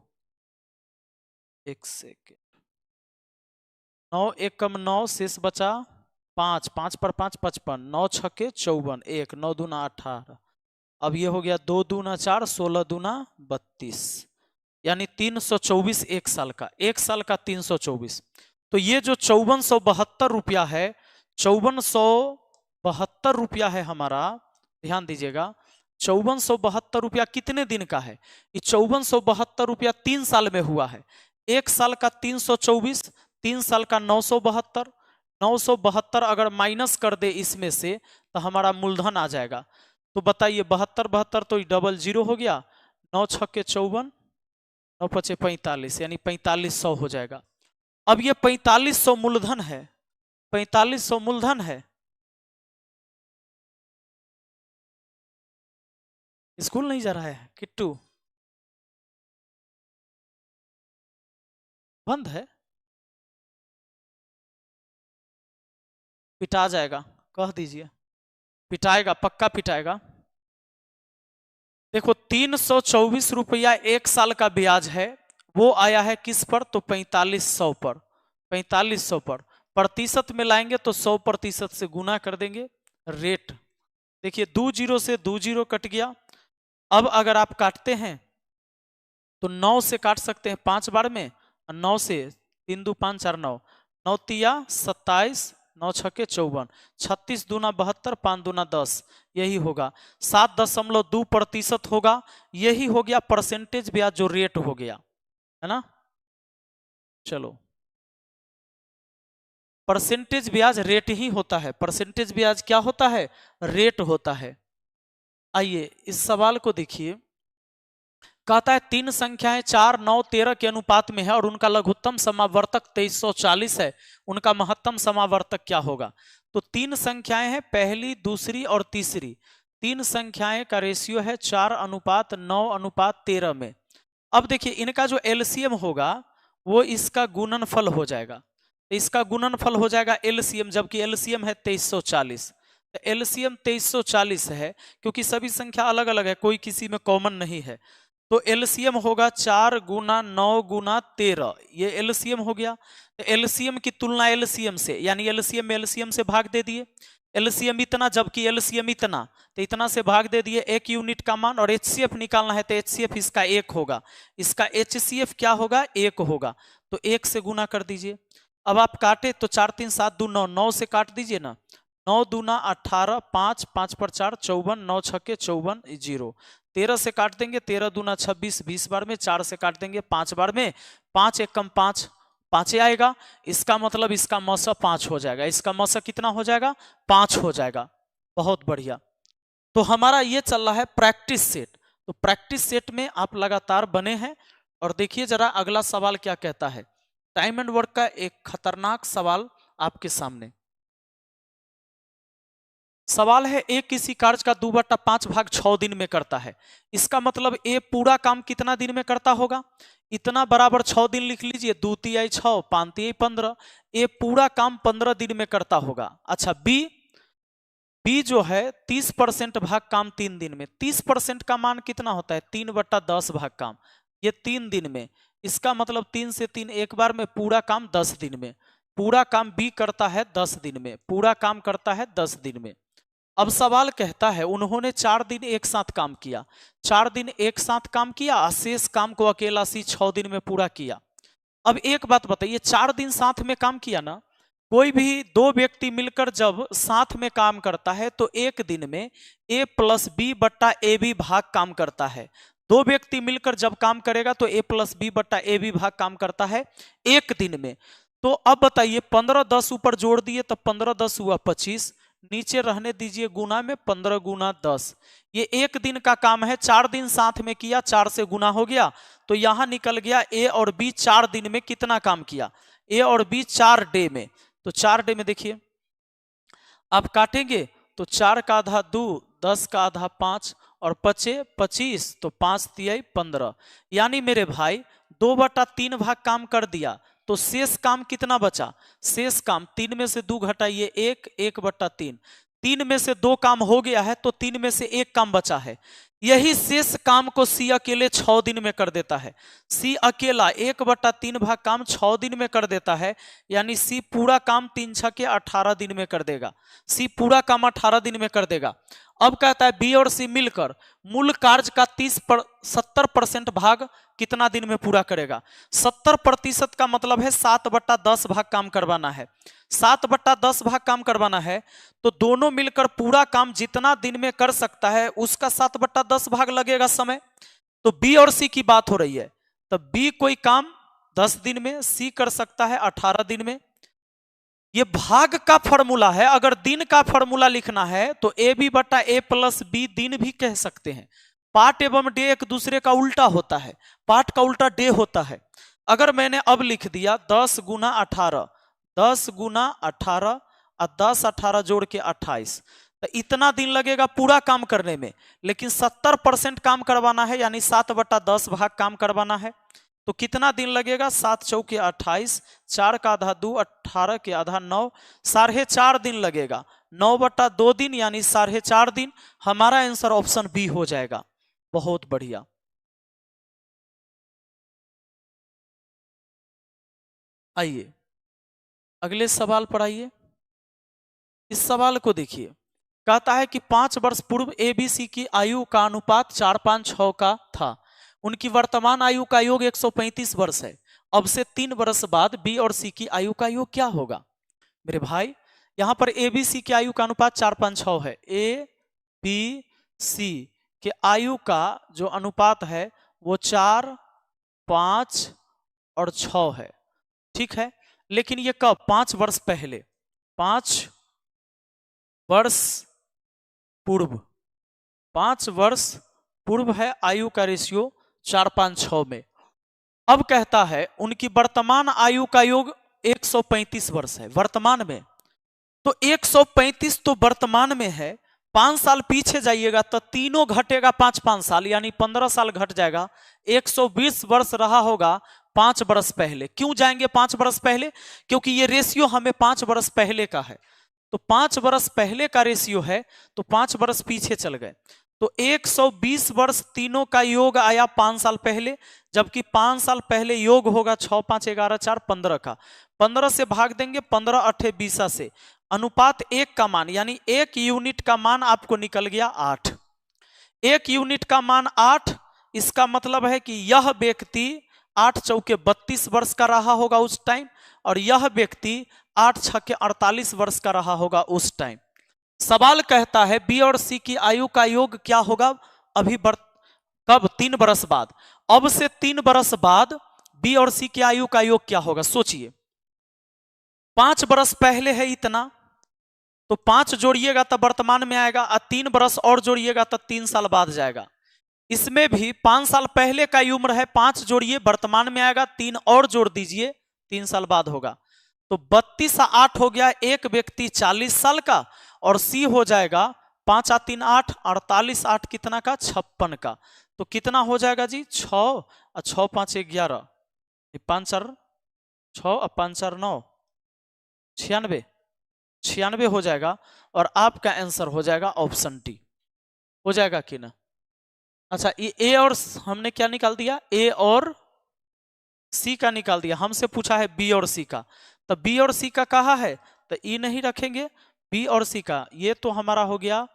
एक सेकेंड, 9 एकम 9, शेष बचा 5, 5 पर 5 55, 9 6 के 54, 1 9 दूना 18, अब ये हो गया 2 दूना 4, 16 दूना 32, यानी 324 1 साल का, 1 साल का 324। तो ये जो 5472 रुपया है, 5472 रुपया है हमारा, ध्यान दीजिएगा, 5472 रुपया कितने दिन का है? ये 5472 रुपया 3 साल में हुआ है। 1 साल का 324, 3 साल का 972, 972 अगर माइनस कर दे इसमें से तो हमारा मूलधन आ जाएगा। तो बताइए 72 72 तो डबल जीरो हो गया, 9 6 के 54, 9 5 45, यानी 4500 हो जाएगा। अब ये 4500 मूलधन है, 4500 मूलधन है। स्कूल नहीं जा रहा है किट्टू? बंद है? पिटा जाएगा, कह दीजिए, पिटाएगा, पक्का पिटाएगा। देखो 324 रुपया 1 साल का ब्याज है, वो आया है किस पर? तो 4500 पर, 4500 पर। प्रतिशत में लाएंगे तो 100% से गुना कर देंगे। रेट देखिए 2 जीरो से 2 जीरो कट गया। अब अगर आप काटते हैं तो 9 से काट सकते हैं 5 बार में, 9 से 3 2 5 4 9, 9 तिया 27, 9 छके 54, 36 दूना 72, 5 दूना 10, यही होगा 7.2% होगा। यही हो गया परसेंटेज ब्याज, जो रेट हो गया है ना। चलो, परसेंटेज ब्याज रेट ही होता है, परसेंटेज ब्याज क्या होता है? रेट होता है। आइए इस सवाल को देखिए, कहता है 3 संख्याएं 4 9 13 के अनुपात में है और उनका लघुत्तम समावर्तक 2340 है, उनका महत्तम समावर्तक क्या होगा? तो 3 संख्याएं हैं, पहली दूसरी और तीसरी, 3 संख्याएं का रेशियो है 4:9:13 में। अब देखिए इनका जो एलसीएम होगा वो इसका गुणनफल हो जाएगा, इसका गुणनफल हो जाएगा एलसीएम, जबकि एलसीएम है 2340। तो एलसीएम 2340 है, क्योंकि सभी संख्या अलग अलग है, कोई किसी में कॉमन नहीं है। तो एलसीएम होगा 4 गुना 9 गुना 13, ये एलसीएम हो गया। तो एलसीएम की तुलना एलसीएम से, यानी एलसीएम में एलसीएम से भाग दे दिए, एलसीएम इतना, जबकि एलसीएम इतना, तो इतना से भाग दे दिए, एक यूनिट का मान। और एचसीएफ निकालना है तो एचसीएफ इसका 1 होगा, इसका एचसीएफ क्या होगा, 1 होगा, तो 1 से गुना कर दीजिए। अब आप काटे तो 4 3 7 2 9, 9 से काट दीजिए ना, 9 दूना 18, 5 5 पर 4 54, 9 छक्के 54, 0। 13 से काट देंगे, 13 दूना 26, 20 बार में। 4 से काट देंगे 5 बार में, 5 एक कम 5, 5 आएगा। इसका मतलब इसका मौसा 5 हो जाएगा, इसका मौसा कितना हो जाएगा, 5 हो जाएगा। बहुत बढ़िया। तो हमारा ये चल रहा है प्रैक्टिस सेट। तो प्रैक्टिस सेट में आप लगातार बने हैं। और देखिए जरा अगला सवाल क्या कहता है। टाइम एंड वर्क का एक खतरनाक सवाल आपके सामने। सवाल है, ए किसी कार्य का 2/5 भाग 6 दिन में करता है। इसका मतलब ए पूरा काम कितना दिन में करता होगा, इतना बराबर 6 दिन लिख लीजिए, 2 तिहाई 6, 5 तिहाई 15। ए पूरा काम 15 दिन में करता होगा। अच्छा बी जो है 30% भाग काम 3 दिन में। 30% का मान कितना होता है, 3/10 भाग काम, ये 3 दिन में। इसका मतलब 3 से 3 एक बार में, पूरा काम 10 दिन में। पूरा काम बी करता है 10 दिन में, पूरा काम करता है 10 दिन में। अब सवाल कहता है उन्होंने 4 दिन एक साथ काम किया। 4 दिन एक साथ काम किया, शेष काम को अकेला सी 6 दिन में पूरा किया। अब एक बात बताइए, 4 दिन साथ में काम किया ना, कोई भी 2 व्यक्ति मिलकर जब साथ में काम करता है तो एक दिन में a प्लस बी बट्टा ए बी भाग काम करता है। 2 व्यक्ति मिलकर जब काम करेगा तो a प्लस बी बट्टा ए बी भाग काम करता है एक दिन में। तो अब बताइए 15 10 ऊपर जोड़ दिए तो 15 10 हुआ 25, नीचे रहने दीजिए गुना में, 15 गुना 10। ये एक दिन का काम है, 4 दिन साथ में किया, 4 से गुना हो गया। तो यहां निकल गया ए और बी 4 दिन में कितना काम किया, ए और बी 4 डे में। तो 4 डे में देखिए आप काटेंगे तो 4 का आधा 2, 10 का आधा 5 और 5 25, तो 5 तिहाई 15। यानी मेरे भाई 2/3 भाग काम कर दिया, तो शेष काम कितना बचा, शेष काम 3 में से 2 घटाइए 1, 1/3। 3 में से 2 काम हो गया है तो 3 में से 1 काम बचा है। यही शेष काम को सी अकेले 6 दिन में कर देता है। सी अकेला 1/3 भाग काम 6 दिन में कर देता है, यानी सी पूरा काम 3 छक्के 18 दिन में कर देगा। सी पूरा काम 18 दिन में कर देगा। अब कहता है बी और सी मिलकर मूल कार्य का 70% भाग कितना दिन में पूरा करेगा। 70% का मतलब है 7/10 भाग काम करवाना है। 7/10 भाग काम करवाना है तो दोनों मिलकर पूरा काम जितना दिन में कर सकता है उसका 7/10 भाग लगेगा समय। तो बी और सी की बात हो रही है, तो बी कोई काम 10 दिन में, सी कर सकता है 18 दिन में। ये भाग का फॉर्मूला है। अगर दिन का फॉर्मूला लिखना है तो ए बी बटा ए प्लस बी दिन भी कह सकते हैं। पार्ट एवं डे एक दूसरे का उल्टा होता है, पार्ट का उल्टा डे होता है। अगर मैंने अब लिख दिया 10 गुना 18, 10 गुना 18 और 10 18 जोड़ के 28, तो इतना दिन लगेगा पूरा काम करने में। लेकिन 70% काम करवाना है, यानी 7/10 भाग काम करवाना है। तो कितना दिन लगेगा, 7 चौके 28, 4 का आधा 2, 18 के आधा 9, 4.5 दिन लगेगा। 9/2 दिन यानी 4.5 दिन। हमारा आंसर ऑप्शन बी हो जाएगा। बहुत बढ़िया। आइए अगले सवाल पर आइए। इस सवाल को देखिए, कहता है कि 5 वर्ष पूर्व एबीसी की आयु का अनुपात 4:5:6 का था। उनकी वर्तमान आयु का योग 135 वर्ष है। अब से 3 वर्ष बाद बी और सी की आयु का योग क्या होगा। मेरे भाई यहां पर ए बी सी की आयु का अनुपात 4:5:6 है। ए बी सी के आयु का जो अनुपात है वो 4, 5 और 6 है। ठीक है, लेकिन ये कब, 5 वर्ष पहले, 5 वर्ष पूर्व, 5 वर्ष पूर्व है आयु का रेशियो 4:5:6 में। अब कहता है उनकी वर्तमान आयु का योग 135 वर्ष है वर्तमान में। तो 135 तो वर्तमान में है, 5 साल पीछे जाइएगा तो तीनों घटेगा 5-5 साल, यानी 15 साल घट जाएगा। 120 वर्ष रहा होगा 5 वर्ष पहले। क्यों जाएंगे 5 वर्ष पहले, क्योंकि ये रेशियो हमें 5 वर्ष पहले का है। तो 5 वर्ष पहले का रेशियो है तो 5 वर्ष पीछे चल गए। तो 120 वर्ष तीनों का योग आया 5 साल पहले, जबकि 5 साल पहले योग होगा 6 5 11 4 15 का। 15 से भाग देंगे, 15 8 20 से अनुपात 1 का मान, यानी 1 यूनिट का मान आपको निकल गया 8। 1 यूनिट का मान 8, इसका मतलब है कि यह व्यक्ति 8 चौके 32 वर्ष का रहा होगा उस टाइम, और यह व्यक्ति 8 छक्के 48 वर्ष का रहा होगा उस टाइम। सवाल कहता है बी और सी की आयु का योग क्या होगा अभी कब? 3 बरस बाद। अब से 3 बरस बाद बी और सी की आयु का योग क्या होगा? सोचिए, 5 बरस पहले है इतना, तो 5 जोड़िएगा तो वर्तमान में आएगा, और 3 बरस और जोड़िएगा तो 3 साल बाद जाएगा। इसमें भी 5 साल पहले का उम्र है, 5 जोड़िए वर्तमान में आएगा, 3 और जोड़ दीजिए 3 साल बाद होगा। तो 32 8 हो गया एक व्यक्ति 40 साल का, और सी हो जाएगा 5 आ 3 8, 48 8 कितना का? 56 का। तो कितना हो जाएगा जी? 6 और 6 5 11, 5 4 6 और 5 4 9, 96 हो जाएगा, और आपका आंसर हो जाएगा ऑप्शन डी। हो जाएगा कि ना? अच्छा, ये ए और हमने क्या निकाल दिया? ए और सी का निकाल दिया। हमसे पूछा है बी और सी का, तो बी और सी का कहा है तो ई नहीं रखेंगे, बी और सी का ये तो हमारा हो गया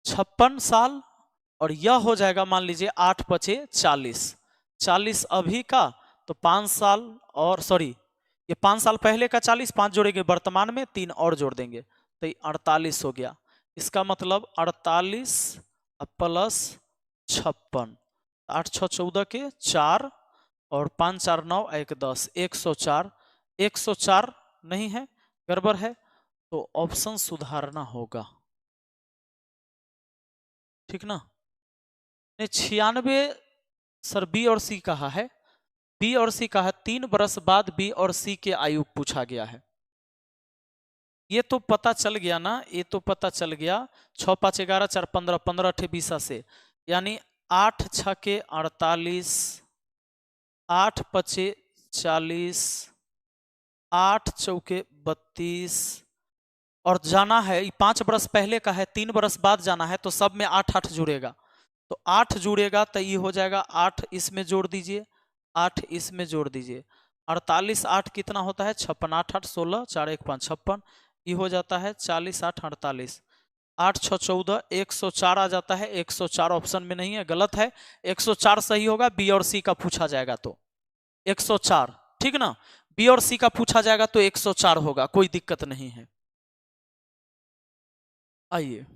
56 साल, और यह हो जाएगा मान लीजिए 8 5 40, 40 अभी का, तो 5 साल और सॉरी ये 5 साल पहले का 40, 5 जोड़ेंगे वर्तमान में, 3 और जोड़ देंगे तो 48 हो गया। इसका मतलब 48 प्लस 56, 8 6 14 के 4, और 5 4 9 1 10, 104। 104 नहीं है, गड़बड़ है, तो ऑप्शन सुधारना होगा, ठीक ना? 96 सर बी और सी कहा है, बी और सी कहा 3 बरस बाद बी और सी के आयु पूछा गया है। ये तो पता चल गया ना, ये तो पता चल गया 6 5 11 4 15, 15 8 20 से, यानी 8 6 के 48, 8 5 40, 8 चौके 32, और जाना है 5 बरस पहले का है, 3 बरस बाद जाना है, तो सब में 8 8 जुड़ेगा, तो 8 जुड़ेगा तो ये हो जाएगा 8 इसमें जोड़ दीजिए, 8 इसमें जोड़ दीजिए, 48 8 कितना होता है? 56, 8 8 16, 4 1 5 56, ये हो जाता है 40 8 48, 8 6 14, 104 आ जाता है। 104 ऑप्शन में नहीं है, गलत है, 104 सही होगा। बी और सी का पूछा जाएगा तो 104, ठीक ना? बी और सी का पूछा जाएगा तो 104 होगा, कोई दिक्कत नहीं है। आइए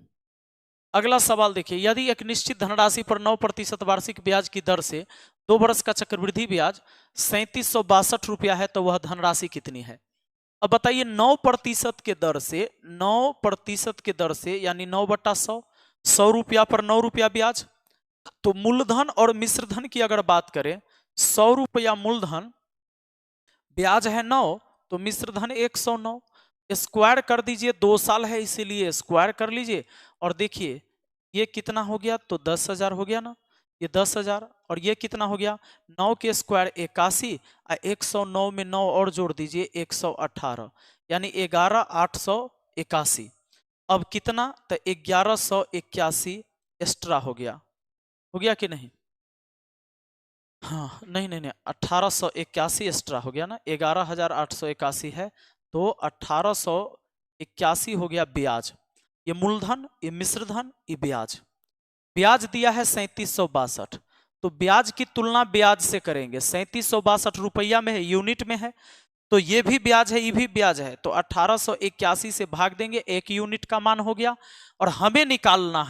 अगला सवाल देखिए, यदि एक निश्चित धनराशि पर 9% वार्षिक ब्याज की दर से 2 वर्ष का चक्रवृद्धि ब्याज 3762 रुपया है, तो वह धनराशि कितनी है? अब बताइए, 9% के दर से, 9% के दर से यानी 9/100, 100 रुपया पर 9 रुपया ब्याज। तो मूलधन और मिश्रधन की अगर बात करें, 100 रुपया मूलधन, ब्याज है 9, तो मिश्रधन 109, स्क्वायर कर दीजिए, 2 साल है इसीलिए स्क्वायर कर लीजिए, और देखिए ये कितना हो गया? तो 10,000 हो गया ना, ये 10,000, और ये कितना हो गया? 9 के स्क्वायर 81, 109 में 9 और जोड़ दीजिए 118, यानी 11,881। अब कितना? तो 1181 एक्स्ट्रा हो गया कि नहीं? हाँ नहीं नहीं नहीं, 1881 एक्स्ट्रा हो गया ना, 11,881 है, तो 1881 हो गया ब्याज। ये मूलधन, ये मिश्रधन, ये ब्याज। ब्याज दिया है 3762, तो ब्याज की तुलना ब्याज से करेंगे। 3762 रुपया में है, यूनिट में है, तो ये भी ब्याज है, ये भी ब्याज है, तो 1881 से भाग देंगे, 1 यूनिट का मान हो गया। और हमें निकालना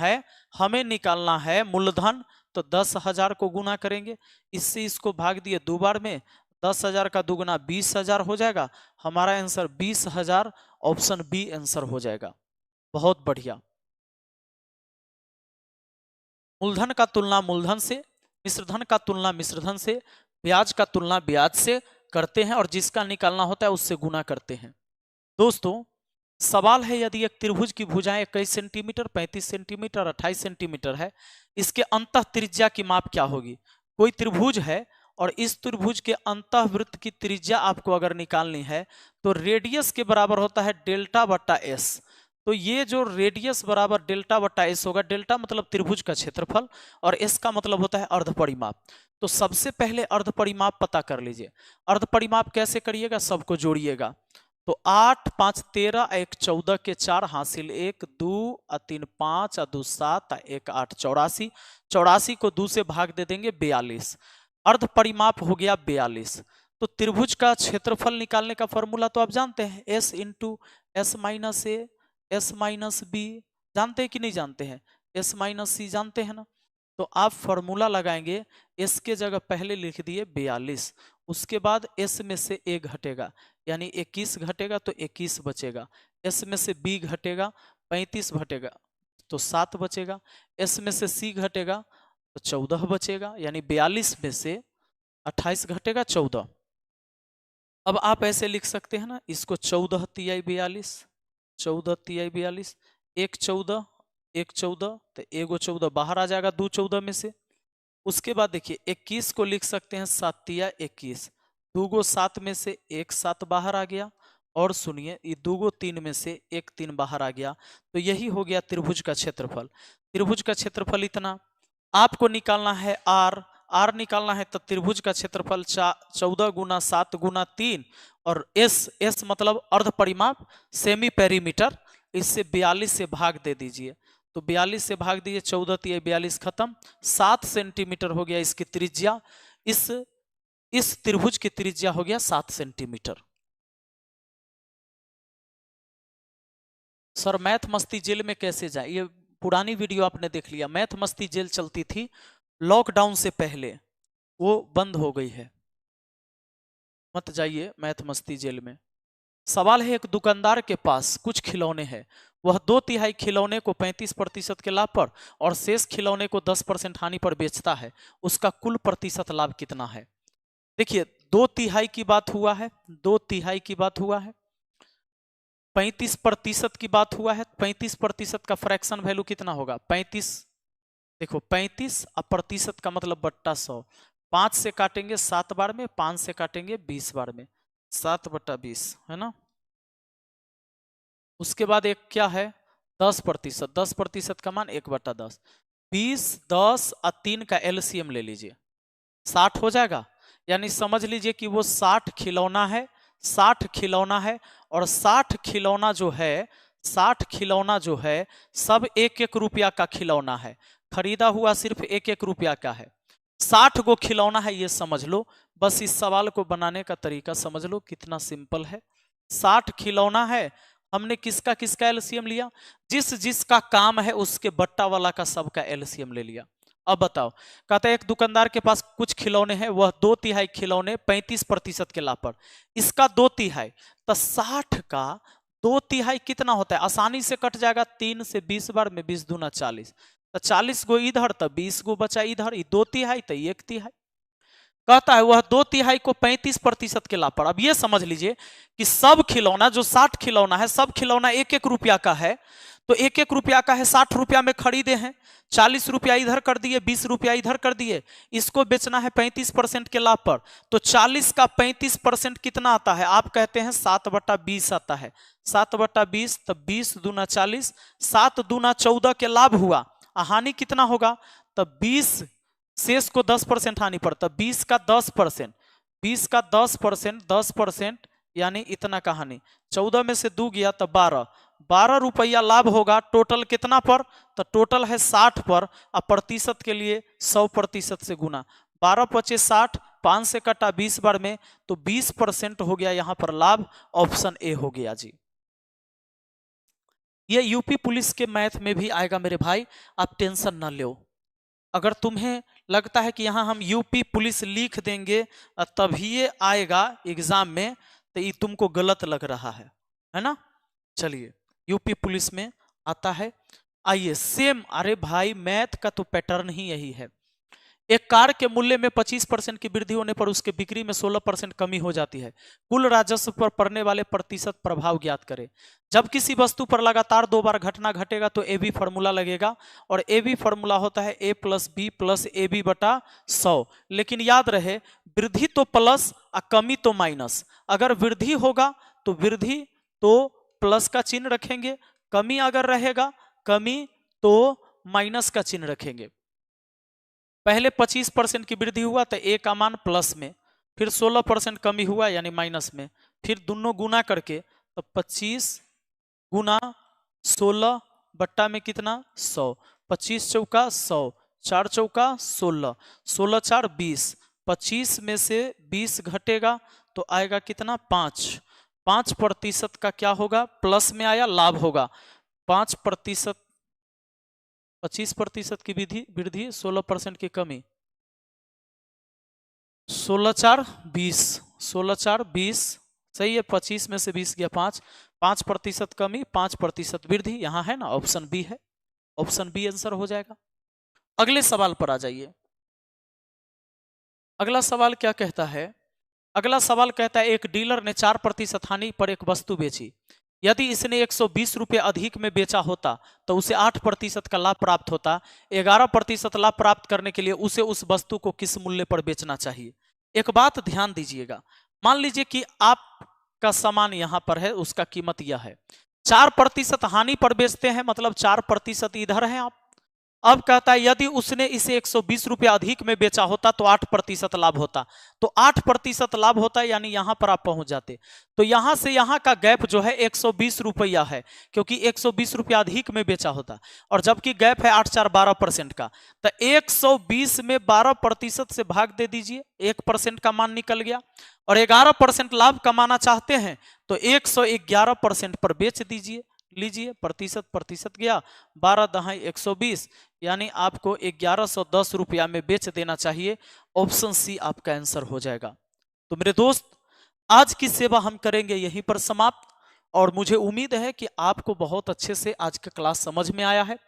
है मूलधन, तो 10,000 को गुना करेंगे, इससे इसको भाग दिए 2 बार में, 10,000 का दुगुना 20,000 हो जाएगा। हमारा आंसर 20,000, ऑप्शन बी आंसर हो जाएगा। बहुत बढ़िया। मूलधन का तुलना मूलधन से, मिश्रधन का तुलना मिश्रधन से, ब्याज का तुलना ब्याज से करते हैं, और जिसका निकालना होता है उससे गुना करते हैं। दोस्तों सवाल है, यदि एक त्रिभुज की भुजाएं 21 सेंटीमीटर, 35 सेंटीमीटर, 28 सेंटीमीटर है, इसके अंतः त्रिज्या की माप क्या होगी? कोई त्रिभुज है और इस त्रिभुज के अंतः वृत्त की त्रिज्या आपको अगर निकालनी है, तो रेडियस के बराबर होता है डेल्टा बट्टा एस। तो तो ये जो रेडियस बराबर डेल्टा बटा एस होगा, डेल्टा मतलब त्रिभुज का क्षेत्रफल और एस का मतलब होता है अर्ध परिमाप। तो सबसे पहले अर्ध परिमाप पता कर लीजिए। अर्ध परिमाप कैसे करिएगा, सबको जोड़िएगा। तो 8 5 13 1 14 के 4 हासिल 1 2 3 5 2 7 1 8 84। 84 को 2 से भाग दे देंगे 42। अर्ध परिमाप हो गया 42। तो त्रिभुज का क्षेत्रफल निकालने का फॉर्मूला तो आप जानते हैं, S into S minus A S minus B. जानते हैं कि नहीं जानते हैं? एस माइनस सी जानते हैं ना। तो आप फॉर्मूला लगाएंगे, एस के जगह पहले लिख दिए 42, उसके बाद एस में से ए घटेगा यानी 21 घटेगा तो 21 बचेगा। एस में से बी घटेगा 35 घटेगा तो 7 बचेगा। एस में से सी घटेगा तो 14 बचेगा, यानी 42 में से 28 घटेगा 14। अब आप ऐसे लिख सकते हैं ना, इसको 14 तिहाई 42, 14 तिहाई 42, 1 14 1 14 तो एगो 14 बाहर आ जाएगा 2 14 में से। उसके बाद देखिए 21 को लिख सकते हैं 7 तिया 21, 2 गो 7 में से 1 7 बाहर आ गया। और सुनिए ये 2 गो 3 में से 1 3 बाहर आ गया। तो यही हो गया त्रिभुज का क्षेत्रफल। त्रिभुज का क्षेत्रफल इतना आपको निकालना है। आर निकालना है तो त्रिभुज का क्षेत्रफल 14 गुना 7 गुना 3 और एस मतलब अर्ध परिमाप सेमी पेरीमीटर, इससे 42 से भाग दे दीजिए। तो 42 से भाग दीजिए, 14 तिया 42 खत्म। 7 सेंटीमीटर हो गया इसकी त्रिज्या। इस त्रिभुज की त्रिज्या हो गया 7 सेंटीमीटर। सर मैथ मस्ती जेल में कैसे जाए? ये पुरानी वीडियो आपने देख लिया। मैथ मस्ती जेल चलती थी लॉकडाउन से पहले, वो बंद हो गई है, मत जाइए मैथ मस्ती जेल में। सवाल है, एक दुकानदार के पास कुछ खिलौने हैं, वह 2/3 खिलौने को 35% के लाभ पर और शेष खिलौने को 10% हानि पर बेचता है, उसका कुल प्रतिशत लाभ कितना है? देखिए 2/3 की बात हुआ है, 2/3 की बात हुआ है, 35% की बात हुआ है। 35% का फ्रैक्शन वैल्यू कितना होगा? 35। देखो 35 और प्रतिशत का मतलब बट्टा 100। 5 से काटेंगे 7 बार में, 5 से काटेंगे 20 बार में, 7/20 है ना। उसके बाद एक क्या है 10%। 10% का मान 1/10। 20 10 और 3 का एलसीएम ले लीजिए, 60 हो जाएगा। यानी समझ लीजिए कि वो 60 खिलौना है, 60 खिलौना है और 60 खिलौना जो है, 60 खिलौना जो है सब 1-1 रुपया का खिलौना है, खरीदा हुआ सिर्फ 1-1 रुपया का है। 60 गो खिलौना है, ये समझ लो। बस इस सवाल को बनाने का तरीका समझ लो कितना सिंपल है। 60 खिलौना है, हमने किसका किसका एलसीएम लिया? जिस जिसका काम है उसके बट्टा वाला का सबका एलसीएम ले लिया। अब बताओ, कहता है एक दुकानदार के पास कुछ खिलौने हैं, वह 2/3 खिलौने 35% के लाभ पर, इसका 2/3 तो 60 का 2/3 कितना होता है? आसानी से कट जाएगा, 3 से 20 बार में 20 दूना 40, तो 40 गो इधर तो 20 गो बचा इधर, 2/3 तो 1/3। कहता है वह 2/3 को 35% के लाभ पर। अब ये समझ लीजिए कि सब खिलौना जो 60 खिलौना है, सब खिलौना 1-1 रुपया का है, तो 1-1 रुपया का है, 60 रुपया में खरीदे हैं, 40 रुपया इधर कर दिए, 20 रुपया इधर कर दिए, इसको बेचना है 35% के लाभ पर। तो 40 का 35% कितना आता है? आप कहते हैं 7/20 आता है। 7/20 तो 20 दूना 40, 7 दूना 14 के लाभ हुआ। हानि कितना होगा? तो 20 शेष को 10% हानि पर, तो 20 का 10%, 20 का 10%, 10% यानी इतना का हानि। 14 में से 2 गया तो 12 रुपया लाभ होगा। टोटल कितना पर? तो टोटल है 60 पर, और प्रतिशत के लिए 100% से गुना। 12 पचे 60, 5 से कटा 20 बार में, तो 20% हो गया यहां पर लाभ। ऑप्शन ए हो गया जी। ये यूपी पुलिस के मैथ में भी आएगा मेरे भाई, आप टेंशन ना लो। अगर तुम्हें लगता है कि यहां हम यूपी पुलिस लिख देंगे तभी ये आएगा एग्जाम में, तो ये तुमको गलत लग रहा है ना। चलिए यूपी पुलिस में आता है, आइए सेम। अरे भाई मैथ का तो पैटर्न ही यही है। एक कार के मूल्य में 25% की वृद्धि होने पर उसके बिक्री में 16% कमी हो जाती है। कुल राजस्व पर पड़ने वाले प्रतिशत प्रभाव ज्ञात करें। जब किसी वस्तु पर लगातार 2 बार घटना घटेगा तो ए बी फॉर्मूला लगेगा, और ए बी फॉर्मूला होता है a + b + ab बटा 100। लेकिन याद रहे, वृद्धि तो प्लस और कमी तो माइनस। अगर वृद्धि होगा तो वृद्धि तो प्लस का चिन्ह रखेंगे, कमी अगर रहेगा कमी तो माइनस का चिन्ह रखेंगे। पहले 25% की वृद्धि हुआ तो ए का मान प्लस में, फिर 16% कमी हुआ यानी माइनस में, फिर दोनों गुना करके तो 25 गुना 16 बट्टा में कितना 100, 25 चौका 100, 4 चौका 16, 16 4 20, 25 में से 20 घटेगा तो आएगा कितना 5% का क्या होगा प्लस में आया लाभ होगा 5%, 25% की वृद्धि 16% की कमी, 16 4 20, 16 4 20 सही है। 25 में से 20 गया 5% कमी 5% वृद्धि, यहां है ना ऑप्शन बी है, ऑप्शन बी आंसर हो जाएगा। अगले सवाल पर आ जाइए। अगला सवाल क्या कहता है? अगला सवाल कहता है एक डीलर ने 4% हानि पर एक वस्तु बेची। यदि इसने 120 रुपये अधिक में बेचा होता तो उसे 8% का लाभ प्राप्त होता। 11% लाभ प्राप्त करने के लिए उसे उस वस्तु को किस मूल्य पर बेचना चाहिए? एक बात ध्यान दीजिएगा, मान लीजिए कि आपका सामान यहां पर है, उसका कीमत यह है, 4% हानि पर बेचते हैं, मतलब 4% इधर है आप। अब कहता है यदि उसने इसे 120 रुपये अधिक में बेचा होता तो 8% लाभ होता। तो 8% लाभ होता है यानी यहां पर आप पहुंच जाते। तो यहां से यहां का गैप जो है 120 रुपया है, क्योंकि 120 रुपया अधिक में बेचा होता, और जबकि गैप है 8 4 12% का। तो 120 में 12% से भाग दे दीजिए, 1% का मान निकल गया। और 11% लाभ कमाना चाहते हैं तो 111% पर बेच दीजिए, लीजिए प्रतिशत गया 12 दहाई 120, यानी आपको 1110 रुपया में बेच देना चाहिए। ऑप्शन सी आपका आंसर हो जाएगा। तो मेरे दोस्त, आज की सेवा हम करेंगे यहीं पर समाप्त, और मुझे उम्मीद है कि आपको बहुत अच्छे से आज का क्लास समझ में आया है।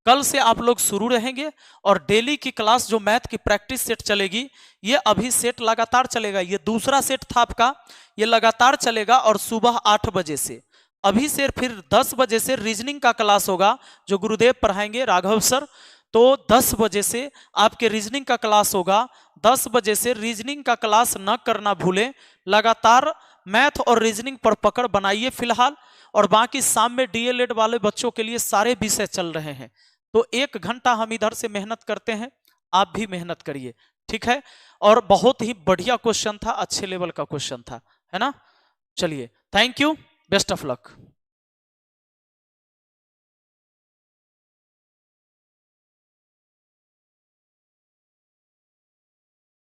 कल से आप लोग शुरू रहेंगे और डेली की क्लास जो मैथ की प्रैक्टिस सेट चलेगी, ये अभी सेट लगातार चलेगा, ये दूसरा सेट था आपका, ये लगातार चलेगा। और सुबह 8 बजे से अभी से फिर 10 बजे से रीजनिंग का क्लास होगा जो गुरुदेव पढ़ाएंगे, राघव सर। तो 10 बजे से आपके रीजनिंग का क्लास होगा। 10 बजे से रीजनिंग का क्लास न करना भूलें, लगातार मैथ और रीजनिंग पर पकड़ बनाइए फिलहाल। और बाकी शाम में डीएलएड वाले बच्चों के लिए सारे विषय चल रहे हैं, तो 1 घंटा हम इधर से मेहनत करते हैं, आप भी मेहनत करिए, ठीक है। और बहुत ही बढ़िया क्वेश्चन था, अच्छे लेवल का क्वेश्चन था, है ना। चलिए, thank you, best of luck.